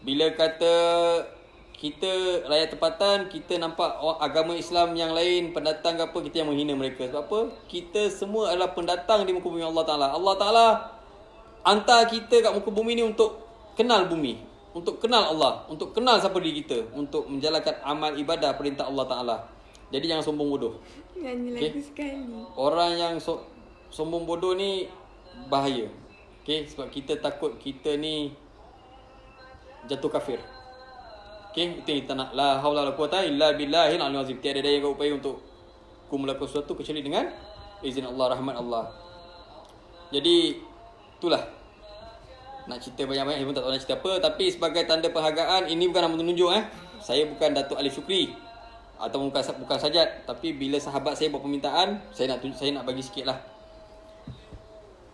Bila kata kita rakyat tempatan, kita nampak agama Islam yang lain, pendatang ke apa, kita yang menghina mereka. Sebab apa? Kita semua adalah pendatang di muka bumi Allah Ta'ala. Allah Ta'ala hantar kita kat muka bumi ni untuk kenal bumi, untuk kenal Allah, untuk kenal siapa diri kita, untuk menjalankan amal ibadah perintah Allah Ta'ala. Jadi jangan sombong bodoh. Nyanyi lagu sekali. Orang yang sombong bodoh ni bahaya. Okay, sebab kita takut kita ni jatuh kafir. Okay, itu yang kita nak. La haula wala quwata illa billahil aliyyil azim. Tiada daya kau upaya untuk ku melakukan sesuatu kecuali dengan izin Allah, rahmat Allah. Jadi itulah. Nak cerita banyak-banyak saya pun tak tahu nak cerita apa, tapi sebagai tanda penghargaan, ini bukan nama tunjuk Saya bukan Datuk Alif Syukri atau bukan Sajat, tapi bila sahabat saya buat permintaan, saya nak bagi sikitlah.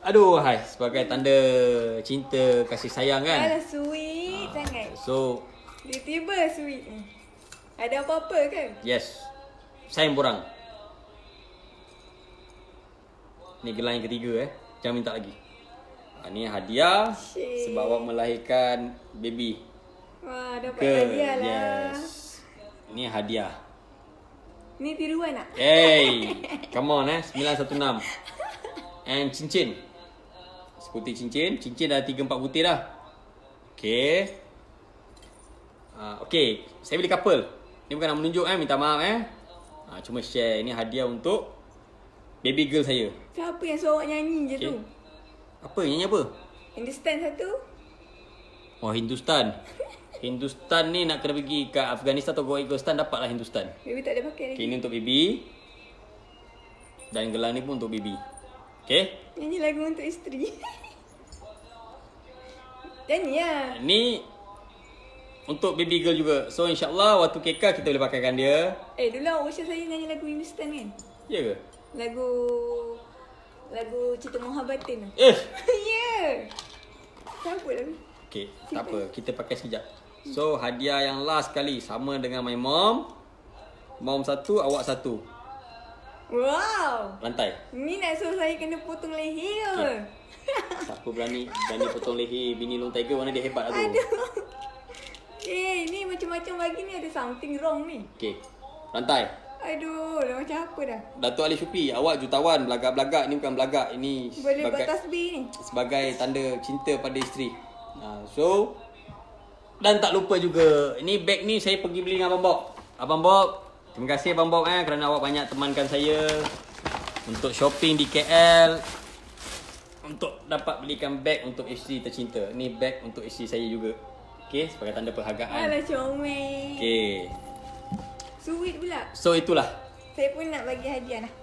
Aduh, hai, sebagai tanda cinta, kasih sayang kan. Alah, sweet sangat. So Tiba-tiba sweet ni. Ada apa-apa kan? yes, sayang borang. Ni gelang yang ketiga jangan minta lagi. Ni hadiah sebab awak melahirkan baby. Wah, dapat hadiah lah. Yes. Ni hadiah. Ni tiruan tak? Hey, come on 916. And cincin. Seputi cincin. Cincin dah 3-4 butir dah. Okay. Okay, saya beli couple. Ni bukan nak menunjuk minta maaf cuma share. Ini hadiah untuk baby girl saya. Siapa yang suruh awak nyanyi je tu? Apa? Nyanyi apa? Hindustan satu. Oh, Hindustan. Hindustan ni nak kena pergi ke Afghanistan atau Afghanistan, dapatlah Hindustan. Baby tak ada pakai lagi. Okay, ini untuk baby. Dan gelang ni pun untuk baby. Okay? Nyanyi lagu untuk isteri. Nyanyi lah. Ni untuk baby girl juga. So insyaAllah waktu kekal kita boleh pakaikan dia. Dulu awak usah saya nyanyi lagu Hindustan kan? Ya ke? Lagu Cerita Mohabbatin. Ya. Siapa lagu? Okay, tak apa. Kita pakai sekejap. So hadiah yang last kali sama dengan my mom. Mom satu, awak satu. Wow. Rantai. Ni nak suruh saya kena potong leher. Siapa berani potong leher bini long tiger, mana dia hebat lah tu. Aduh. Ni macam-macam bagi ni ada something wrong ni. Okay, rantai. Aduh, dah macam apa dah? Datuk Ali Syukri, awak jutawan, belagak-belagak. Ni bukan belagak, ini Boleh buat tasbih ni. sebagai tanda cinta pada isteri. So, dan tak lupa juga, ini beg ni saya pergi beli dengan Abang Bob. Abang Bob, terima kasih Abang Bob kerana awak banyak temankan saya untuk shopping di KL, untuk dapat belikan beg untuk isteri tercinta. Ni beg untuk isteri saya juga. Okay, sebagai tanda penghargaan. Alah, comel. Okay. Sweet pula. So itulah. Saya pun nak bagi hadiah lah.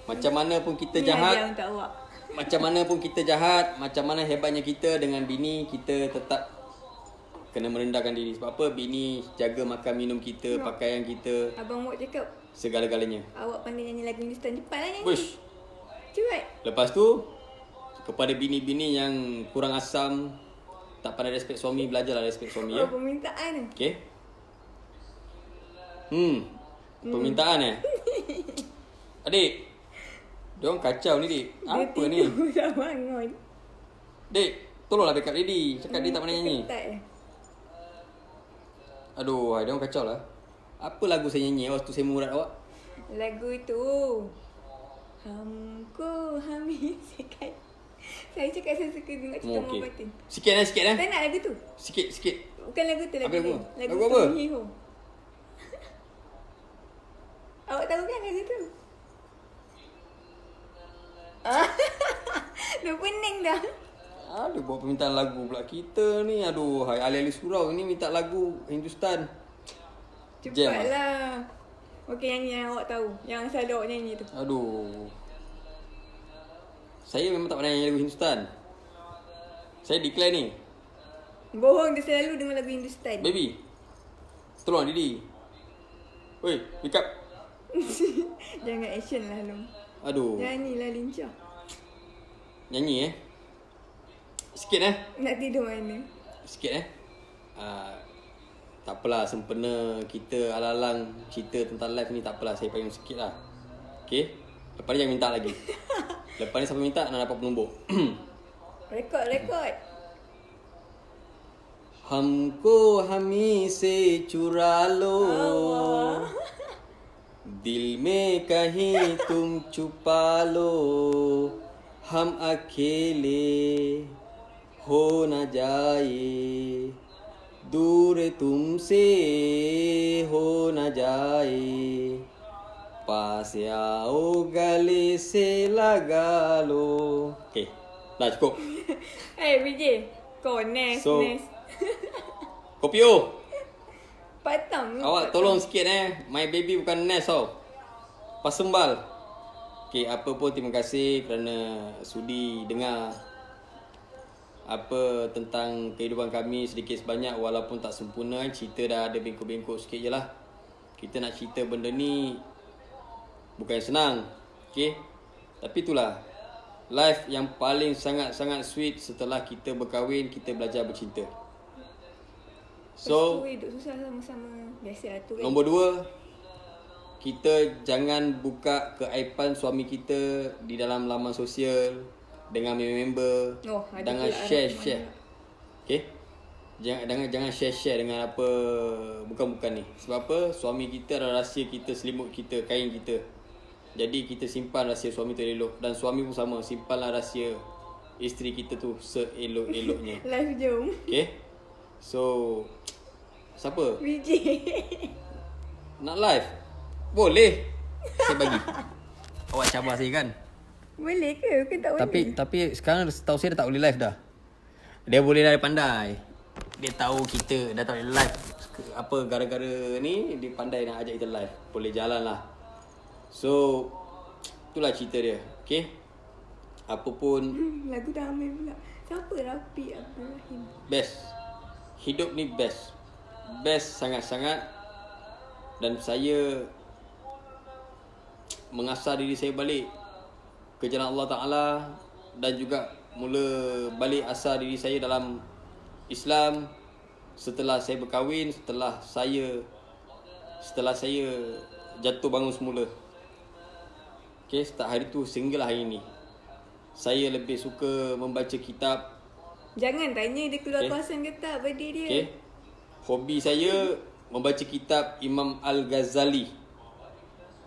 Macam mana pun kita Ni hadiah jahat, untuk awak. macam mana pun kita jahat, macam mana hebatnya kita dengan bini, kita tetap kena merendahkan diri. Sebab apa? Bini jaga makan minum kita, pakaian kita, Abang Mok cakap, segala-galanya. awak pandai nyanyi lagu Hindustan, cepatlah nyanyi. Push. Cepat. Lepas tu, kepada bini-bini yang kurang asam, tak pandai respect suami, belajarlah respect suami ya. Permintaan ni. Okay. Permintaan Adik, diorang kacau ni dik. Apa ni? Dia dah bangun. Dik, tolonglah backup lady. Cakap dia tak pandai nyanyi. Ketat. Aduh, diorang kacau lah. Apa lagu saya nyanyi waktu saya murat awak? Lagu tu Hamko Hamid Sekai. Saya cakap saya suka dengar cerita Okey. Mama Batin. Sikit eh. Tak nak lagu tu. Sikit. Bukan lagu tu, lagu Apa lagu? lain. Lagu Lagu apa? Tom Hee Ho. Awak tahu kan lagu tu? Dah pening dah. Aduh, buat permintaan lagu pula kita ni. Aduh, hai alih-alih surau ni minta lagu Hindustan. Jam, Cepatlah. Okey, nyanyi yang awak tahu. Yang selalu awak nyanyi tu. Aduh. Saya memang tak pernah nyanyi lagu Hindustan. Saya declare ni. Bohong, dia selalu dengar lagu Hindustan. Baby. Tolong Didi. Oi, wake up. Jangan action lah, Long. Aduh. Nyanyilah lincah. Nyanyi Sikit Nak tidur mana? Sikit tak apalah, sempena kita alang-alang cerita tentang live ni, tak apalah, saya payung sikit lah. Okay. Lepas ni jangan minta lagi. Lepas ni siapa minta nak dapat penumbuk. Rekod. हमको हमी से चुरा लो, दिल में कहीं तुम छुपा लो, हम अकेले हो न जाए, दूर तुमसे हो न जाए, पास आओ गले से लगा लो. Okay, dah cukup. BJ. Kau Nes. Kopio, Patang. awak tolong sikit My baby bukan nest tau. Pasembal. Okay, apa pun terima kasih kerana sudi dengar apa tentang kehidupan kami sedikit sebanyak, walaupun tak sempurna. Cerita dah ada bengkok-bengkok sikit je lah. Kita nak cerita benda ni bukan senang. Okay, tapi itulah life yang paling sangat-sangat sweet setelah kita berkahwin, kita belajar bercinta. So, hidup susah sama-sama. Biasa tu kan. nombor 2, kita jangan buka keaiban suami kita di dalam laman sosial dengan member. Ada Jangan pula share. Okay? Jangan share dengan apa bukan ni. Sebab apa? Suami kita adalah rahsia kita, selimut kita, kain kita. Jadi kita simpan rahsia suami tu elok, dan suami pun sama, simpanlah rahsia isteri kita tu seelok-eloknya. Live jom. Okay? So, siapa? BJ. Nak live? Boleh. Saya bagi. Awak cabar saya kan? Boleh ke? Ke tak boleh? Tapi sekarang setahu saya dah tak boleh live dah. Dia boleh dah, dia pandai. Dia tahu kita dah tak boleh live. Apa gara-gara ni dia pandai nak ajak kita live. Boleh jalan lah. So, itulah cerita dia. Okay? Apa pun Lagu dah ambil pula. Siapa Rafi Abdul Rahim? best. Hidup ni best. Best sangat-sangat. Dan saya mengasah diri saya balik ke jalan Allah Ta'ala, dan juga mula balik asah diri saya dalam Islam setelah saya berkahwin, setelah saya jatuh bangun semula. Okay, start hari tu sehinggalah hari ni, saya lebih suka membaca kitab. Jangan tanya dia keluar Okay. kawasan ke tak birthday dia. Okay. Hobi saya membaca kitab Imam Al-Ghazali.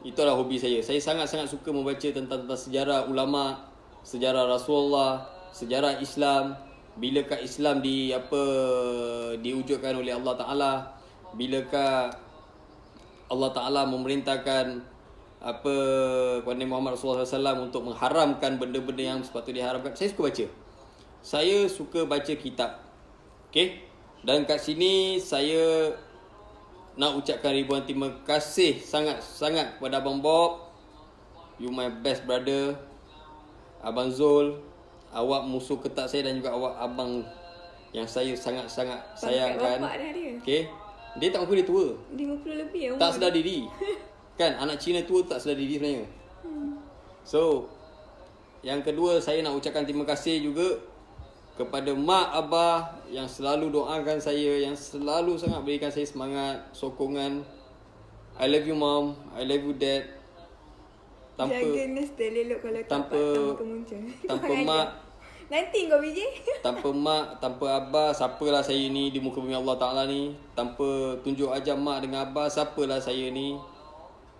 Itu adalah hobi saya. Saya sangat-sangat suka membaca tentang sejarah ulama, sejarah Rasulullah, sejarah Islam. Bilakah Islam diwujudkan oleh Allah Ta'ala? Bilakah Allah Ta'ala memerintahkan kepada Muhammad Rasulullah SAW untuk mengharamkan benda-benda yang sepatutnya diharamkan? Saya suka baca. Saya suka baca kitab. Okay? Dan kat sini saya nak ucapkan ribuan terima kasih sangat-sangat kepada Abang Bob. You my best brother. Abang Zul, awak musuh ketat saya, dan juga awak abang yang saya sangat-sangat sayangkan. Bapak dah dia. Okay? Dia tak mampu, dia tua. 50 lebih umur. Tak sedar diri. Kan anak Cina tua tak sedar diri sebenarnya. So, yang kedua, saya nak ucapkan terima kasih juga kepada mak abah yang selalu doakan saya, yang selalu sangat berikan saya semangat, sokongan. I love you mom, I love you dad. Jaga Nestle elok kalau tanpa kemuncul. mak Nanti kau biji. Tanpa mak, tanpa abah, siapalah saya ni di muka bumi Allah Ta'ala ni. Tanpa tunjuk ajar mak dengan abah, siapalah saya ni.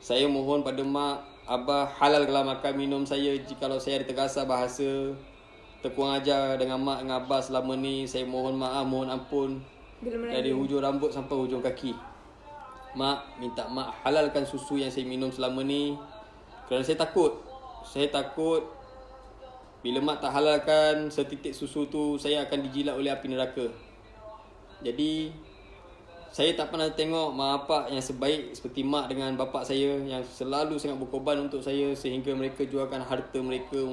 Saya mohon pada mak, abah halalkanlah makan minum saya. Jikalau saya ada terkasar bahasa, terkurang ajar dengan mak dengan abah selama ni, saya mohon maaf, mohon ampun. Dari hujung rambut sampai hujung kaki. Mak, minta mak halalkan susu yang saya minum selama ni. Kerana saya takut. Saya takut bila mak tak halalkan setitik susu tu, saya akan dijilat oleh api neraka. Jadi saya tak pernah tengok mak bapak yang sebaik seperti mak dengan bapak saya, yang selalu sangat berkorban untuk saya, sehingga mereka jualkan harta mereka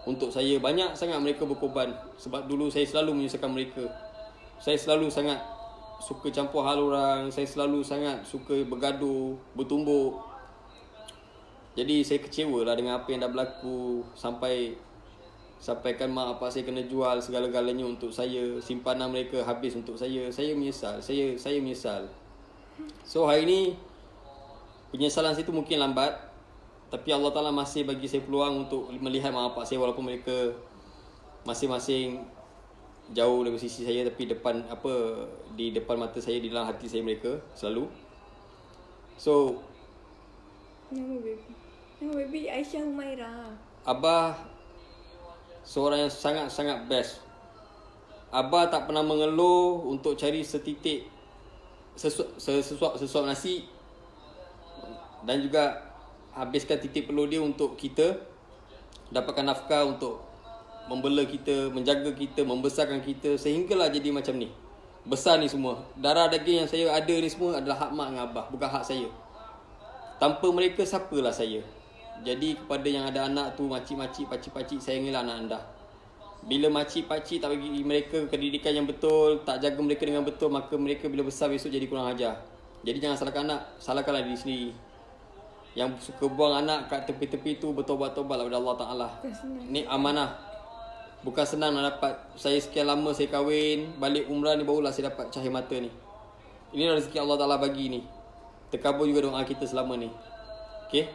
untuk saya. Banyak sangat mereka berkorban. Sebab dulu saya selalu menyusahkan mereka. Saya selalu sangat suka campur hal orang. Saya selalu sangat suka bergaduh, bertumbuk. Jadi saya kecewa lah dengan apa yang dah berlaku. Sampaikan mak bapak saya kena jual segala-galanya untuk saya. Simpanan mereka habis untuk saya. Saya menyesal. Saya menyesal. So hari ni penyesalan saya tu mungkin lambat, tapi Allah Ta'ala masih bagi saya peluang untuk melihat mak bapak saya, walaupun mereka masing-masing jauh dari sisi saya, tapi di depan mata saya, di dalam hati saya mereka selalu. So Nama baby Aisyah Humaira. abah seorang yang sangat-sangat best. Abah tak pernah mengeluh untuk cari setitik sesuap nasi, dan juga habiskan titik perlu dia untuk kita dapatkan nafkah, untuk membela kita, menjaga kita, membesarkan kita, sehinggalah jadi macam ni. Besar ni semua. Darah daging yang saya ada ni semua adalah hak mak dengan abah, bukan hak saya. Tanpa mereka, siapalah saya? Jadi kepada yang ada anak tu, makcik-makcik, pakcik-pakcik, sayangilah anak anda. Bila makcik-pakcik tak bagi mereka pendidikan yang betul, tak jaga mereka dengan betul, maka mereka bila besar besok jadi kurang ajar. Jadi jangan salahkan anak, salahkanlah diri sendiri. Yang suka buang anak kat tepi-tepi tu, bertobat-tobatlah kepada Allah Ta'ala. Ni amanah. Bukan senang nak dapat. Saya sekian lama saya kahwin, balik umrah ni barulah saya dapat cahaya mata ni. Ini rezeki Allah Ta'ala bagi ni. Terkabul juga doa kita selama ni. Okay?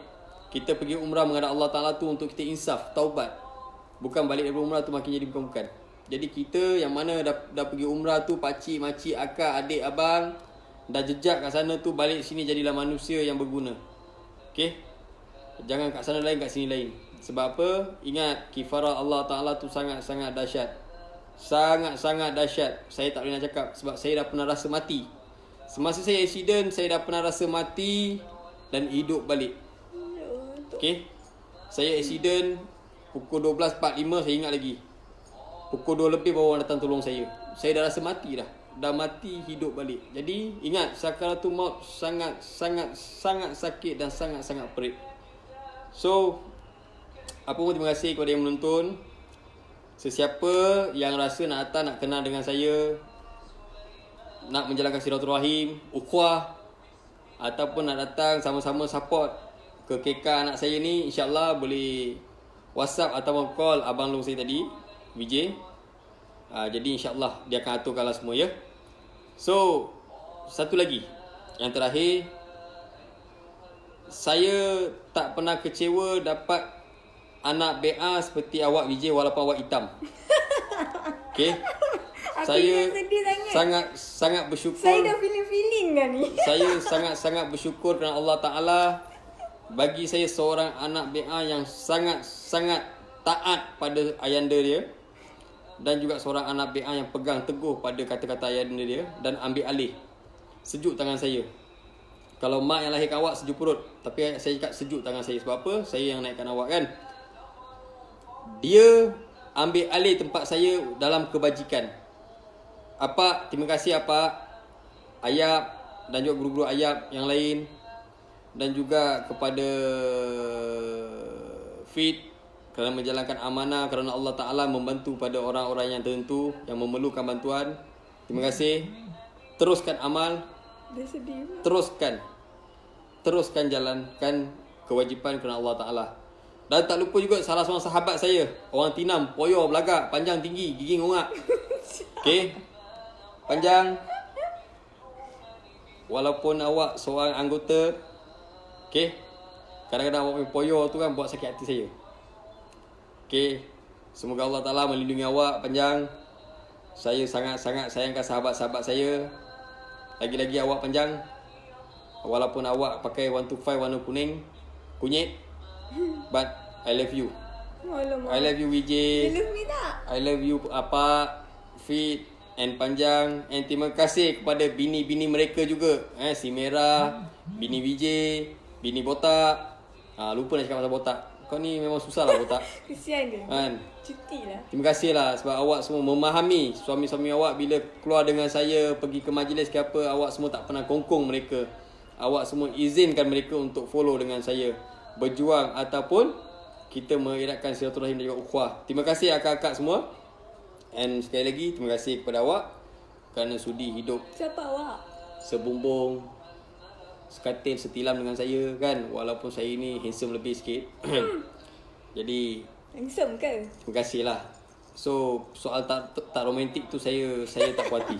Kita pergi umrah menghadap Allah Ta'ala tu untuk kita insaf, taubat. Bukan balik dari umrah tu makin jadi bukan-bukan. Jadi kita yang mana dah pergi umrah tu, pakcik, makcik, akak, adik, abang, dah jejak kat sana tu, balik sini jadilah manusia yang berguna. Okay? Jangan kat sana lain, kat sini lain. Sebab apa? Ingat, kifarah Allah Ta'ala tu sangat-sangat dahsyat. Sangat-sangat dahsyat. Saya tak boleh nak cakap sebab saya dah pernah rasa mati. Semasa saya accident, saya dah pernah rasa mati dan hidup balik. Okay? Saya accident pukul 12.45, saya ingat lagi. Pukul 2 lebih baru orang datang tolong saya. Saya dah rasa mati dah. Dah mati, hidup balik. Jadi ingat, sakaratul maut sangat-sangat sakit dan sangat-sangat perit. So apa pun terima kasih kepada yang menonton. Sesiapa yang rasa nak datang, nak kenal dengan saya, nak menjalankan silaturahim, ukhuwah, ataupun nak datang sama-sama support ke KK anak saya ni, insyaAllah boleh WhatsApp ataupun call abang long saya tadi, Vijay. Jadi insyaAllah dia akan aturkanlah semua ya. So satu lagi, yang terakhir, saya tak pernah kecewa dapat anak BA seperti awak Vijay, walaupun awak hitam. Okay? Saya sangat bersyukur. Saya dah feeling kan ni. Saya sangat bersyukur kerana Allah Ta'ala bagi saya seorang anak BA yang sangat taat pada ayanda dia, dan juga seorang anak BA yang pegang teguh pada kata-kata ayanda dia dan ambil alih. Sejuk tangan saya. Kalau mak yang lahirkan awak sejuk perut, tapi saya cakap sejuk tangan saya. Sebab apa? Saya yang naikkan awak kan. Dia ambil alih tempat saya dalam kebajikan. Apa, terima kasih apa Ayab dan juga guru-guru Ayab yang lain, dan juga kepada Fit kerana menjalankan amanah, kerana Allah Ta'ala membantu pada orang-orang yang tertentu yang memerlukan bantuan. Terima kasih. Teruskan amal. Dah sedih. Teruskan jalankan kewajipan kerana Allah Ta'ala. Dan tak lupa juga salah seorang sahabat saya, orang Tinam, poyo, belagak, panjang, tinggi, gigi ngongak. Okay? Panjang. Walaupun awak seorang anggota, okay, kadang-kadang awak punya poyo tu kan buat sakit hati saya. Okay, Semoga Allah Ta'ala melindungi awak panjang. Saya sangat-sangat sayangkan sahabat-sahabat saya. Lagi-lagi awak panjang. Walaupun awak pakai 125 warna kunyit. But I love you. Alamak. I love you VJ. You love me tak? I love you apa fit and panjang. And terima kasih kepada bini-bini mereka juga. Si Merah, bini VJ, bini botak. Lupa nak cakap pasal botak. Kau ni memang susah lah botak. Kesian dia. Kan? Cuti lah. Terima kasih lah sebab awak semua memahami suami-suami awak bila keluar dengan saya pergi ke majlis ke apa, awak semua tak pernah kongkong mereka. Awak semua izinkan mereka untuk follow dengan saya, berjuang ataupun kita mengeratkan silaturahim dan juga ukhuwah. Terima kasih akak-akak semua. And sekali lagi terima kasih kepada awak kerana sudi hidup Siapa awak? sebumbung, sekatil, setilam dengan saya kan. Walaupun saya ni handsome lebih sikit. Jadi Handsome ke? terima kasih lah. So soal tak romantik tu saya tak puati.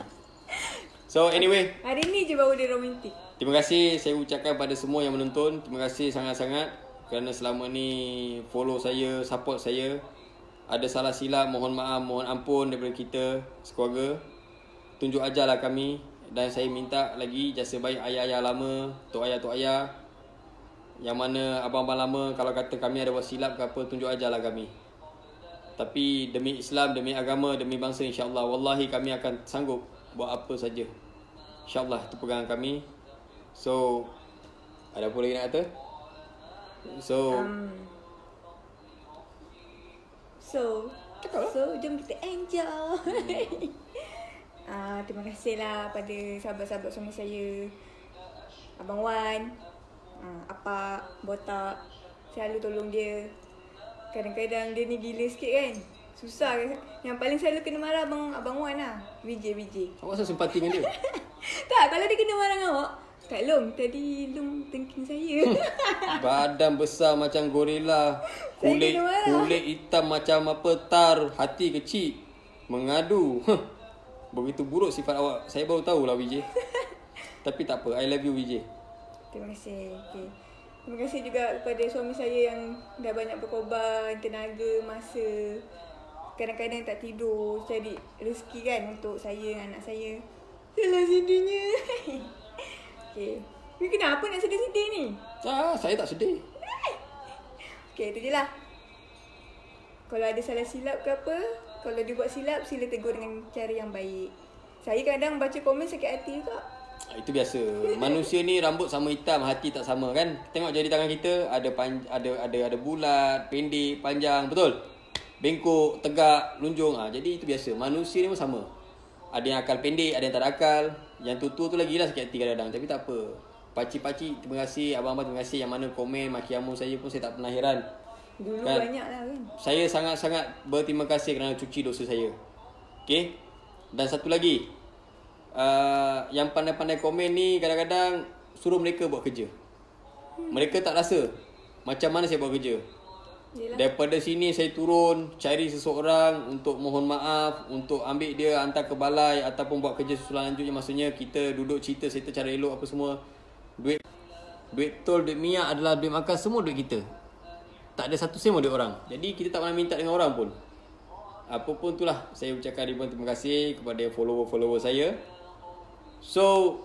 So anyway, Hari ni je baru dia romantik. terima kasih saya ucapkan pada semua yang menonton. Terima kasih sangat-sangat kerana selama ni follow saya, support saya. Ada salah silap, mohon maaf, mohon ampun daripada kita sekeluarga. Tunjuk ajarlah kami. Dan saya minta lagi jasa baik ayah-ayah lama, tok ayah yang mana abang-abang lama kalau kata kami ada buat silap ke apa, tunjuk ajarlah kami. Tapi demi Islam, demi agama, demi bangsa, insya-Allah wallahi kami akan sanggup buat apa saja. InsyaAllah itu pegangan kami. So ada apa lagi nak kata? So jom kita enjoy. Terima kasih lah pada sahabat-sahabat suami saya, Abang Wan, Apa, Botak. Selalu tolong dia. Kadang-kadang dia ni gila sikit kan. Susah kan. Yang paling selalu kena marah Abang Wan lah, VJ. Awak rasa simpati dengan dia? Tak, kalau dia kena marah dengan awak, Kak Long, tadi Long tengking saya. Badan besar macam gorila, Saya kulit kena marah. hitam macam apa tar, hati kecil, mengadu. Begitu buruk sifat awak. Saya baru tahulah VJ. Tapi tak apa, I love you VJ. Terima kasih. Okay. Terima kasih juga kepada suami saya yang dah banyak berkorban tenaga, masa. Kadang-kadang tak tidur cari rezeki kan untuk saya dan anak saya. Salah sedihnya. Okay. Ni kenapa nak sedih-sedih ni? Saya tak sedih. Okay, itu je lah. Kalau ada salah silap ke apa, kalau dia buat silap, sila tegur dengan cara yang baik. Saya kadang baca komen sakit hati juga. Itu biasa. Manusia ni rambut sama hitam, hati tak sama kan. Tengok jari tangan kita ada bulat, pendek, panjang, betul? Bengkok, tegak, lunjung. Jadi itu biasa. Manusia ni pun sama. Ada yang akal pendek, ada yang tak ada akal. Yang tua-tua tu lagi lah sakit hati kadang-kadang. Tapi tak apa. Pakcik-pakcik terima kasih, abang-abang terima kasih. Yang mana komen maki amu saya pun saya tak pernah heran. Dulu Kan? banyak lah kan. Saya sangat-sangat berterima kasih kerana cuci dosa saya. Okay. Dan satu lagi, yang pandai-pandai komen ni kadang-kadang suruh mereka buat kerja. Mereka tak rasa macam mana saya buat kerja. Yelah. Daripada sini saya turun cari seseorang untuk mohon maaf, untuk ambil dia hantar ke balai ataupun buat kerja susulan lanjutnya. Maksudnya kita duduk cerita cara elok apa semua. Duit tol, duit minyak adalah duit makan, semua duit kita. Tak ada satu sen pun duit orang. Jadi kita tak pernah minta dengan orang pun. Apa pun itulah, saya ucapkan ribuan terima kasih kepada follower-follower saya. So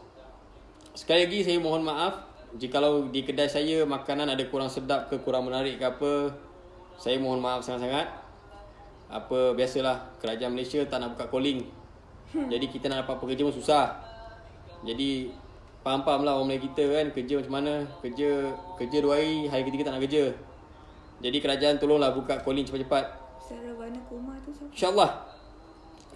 sekali lagi saya mohon maaf jikalau di kedai saya makanan ada kurang sedap ke kurang menarik ke apa. Saya mohon maaf sangat-sangat. Apa biasalah, kerajaan Malaysia tak nak buka calling. Jadi kita nak dapat pekerja pun susah. Jadi faham-faham lah orang Melayu kita kan, kerja macam mana. Kerja 2 hari ketiga tak nak kerja. Jadi kerajaan tolonglah buka calling cepat-cepat. Sarawak Koma tu siapa? InsyaAllah.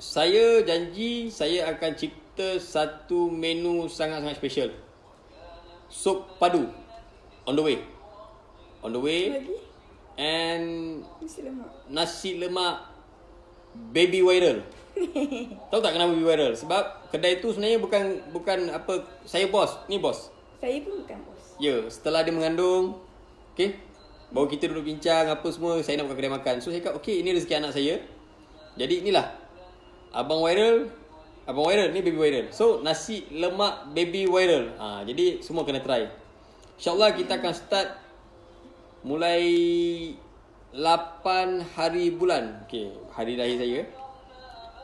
Saya janji saya akan cipta satu menu sangat-sangat special. Sup padu. On the way. Lagi? And Mesti lemak. nasi lemak baby viral. Tahu tak kenapa baby viral? Sebab kedai tu sebenarnya bukan apa, saya bos. Ni bos. Saya pun bukan bos. Ya, setelah dia mengandung, okay, baru kita duduk bincang apa semua, saya nak buka kedai makan. So saya kata, okay, ini rezeki anak saya. Jadi inilah Abang viral, ni baby viral. So nasi lemak baby viral. Jadi semua kena try. InsyaAllah kita akan start mulai 8 hari bulan. Okey, hari lahir saya.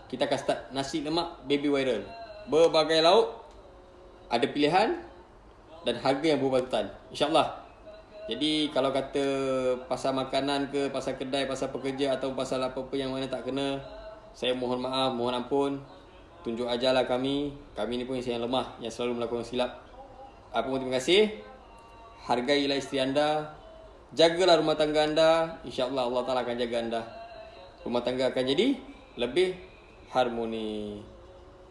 Kita akan start nasi lemak baby viral. Berbagai lauk, ada pilihan dan harga yang berpatutan. InsyaAllah. Jadi kalau kata pasal makanan ke, pasal kedai, pasal pekerja atau pasal apa-apa yang mana tak kena, saya mohon maaf, mohon ampun. Tunjuk ajarlah kami. Kami ni pun insan yang lemah, yang selalu melakukan silap. Apa pun terima kasih. Hargailah isteri anda. Jagalah rumah tangga anda. InsyaAllah Allah Ta'ala akan jaga anda. Rumah tangga akan jadi lebih harmoni.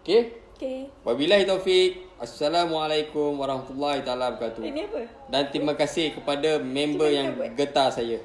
Okey? Okay. Wabillahi taufik. Assalamualaikum warahmatullahi taala wabarakatuh. Ini apa? Dan terima kasih kepada member yang getah saya.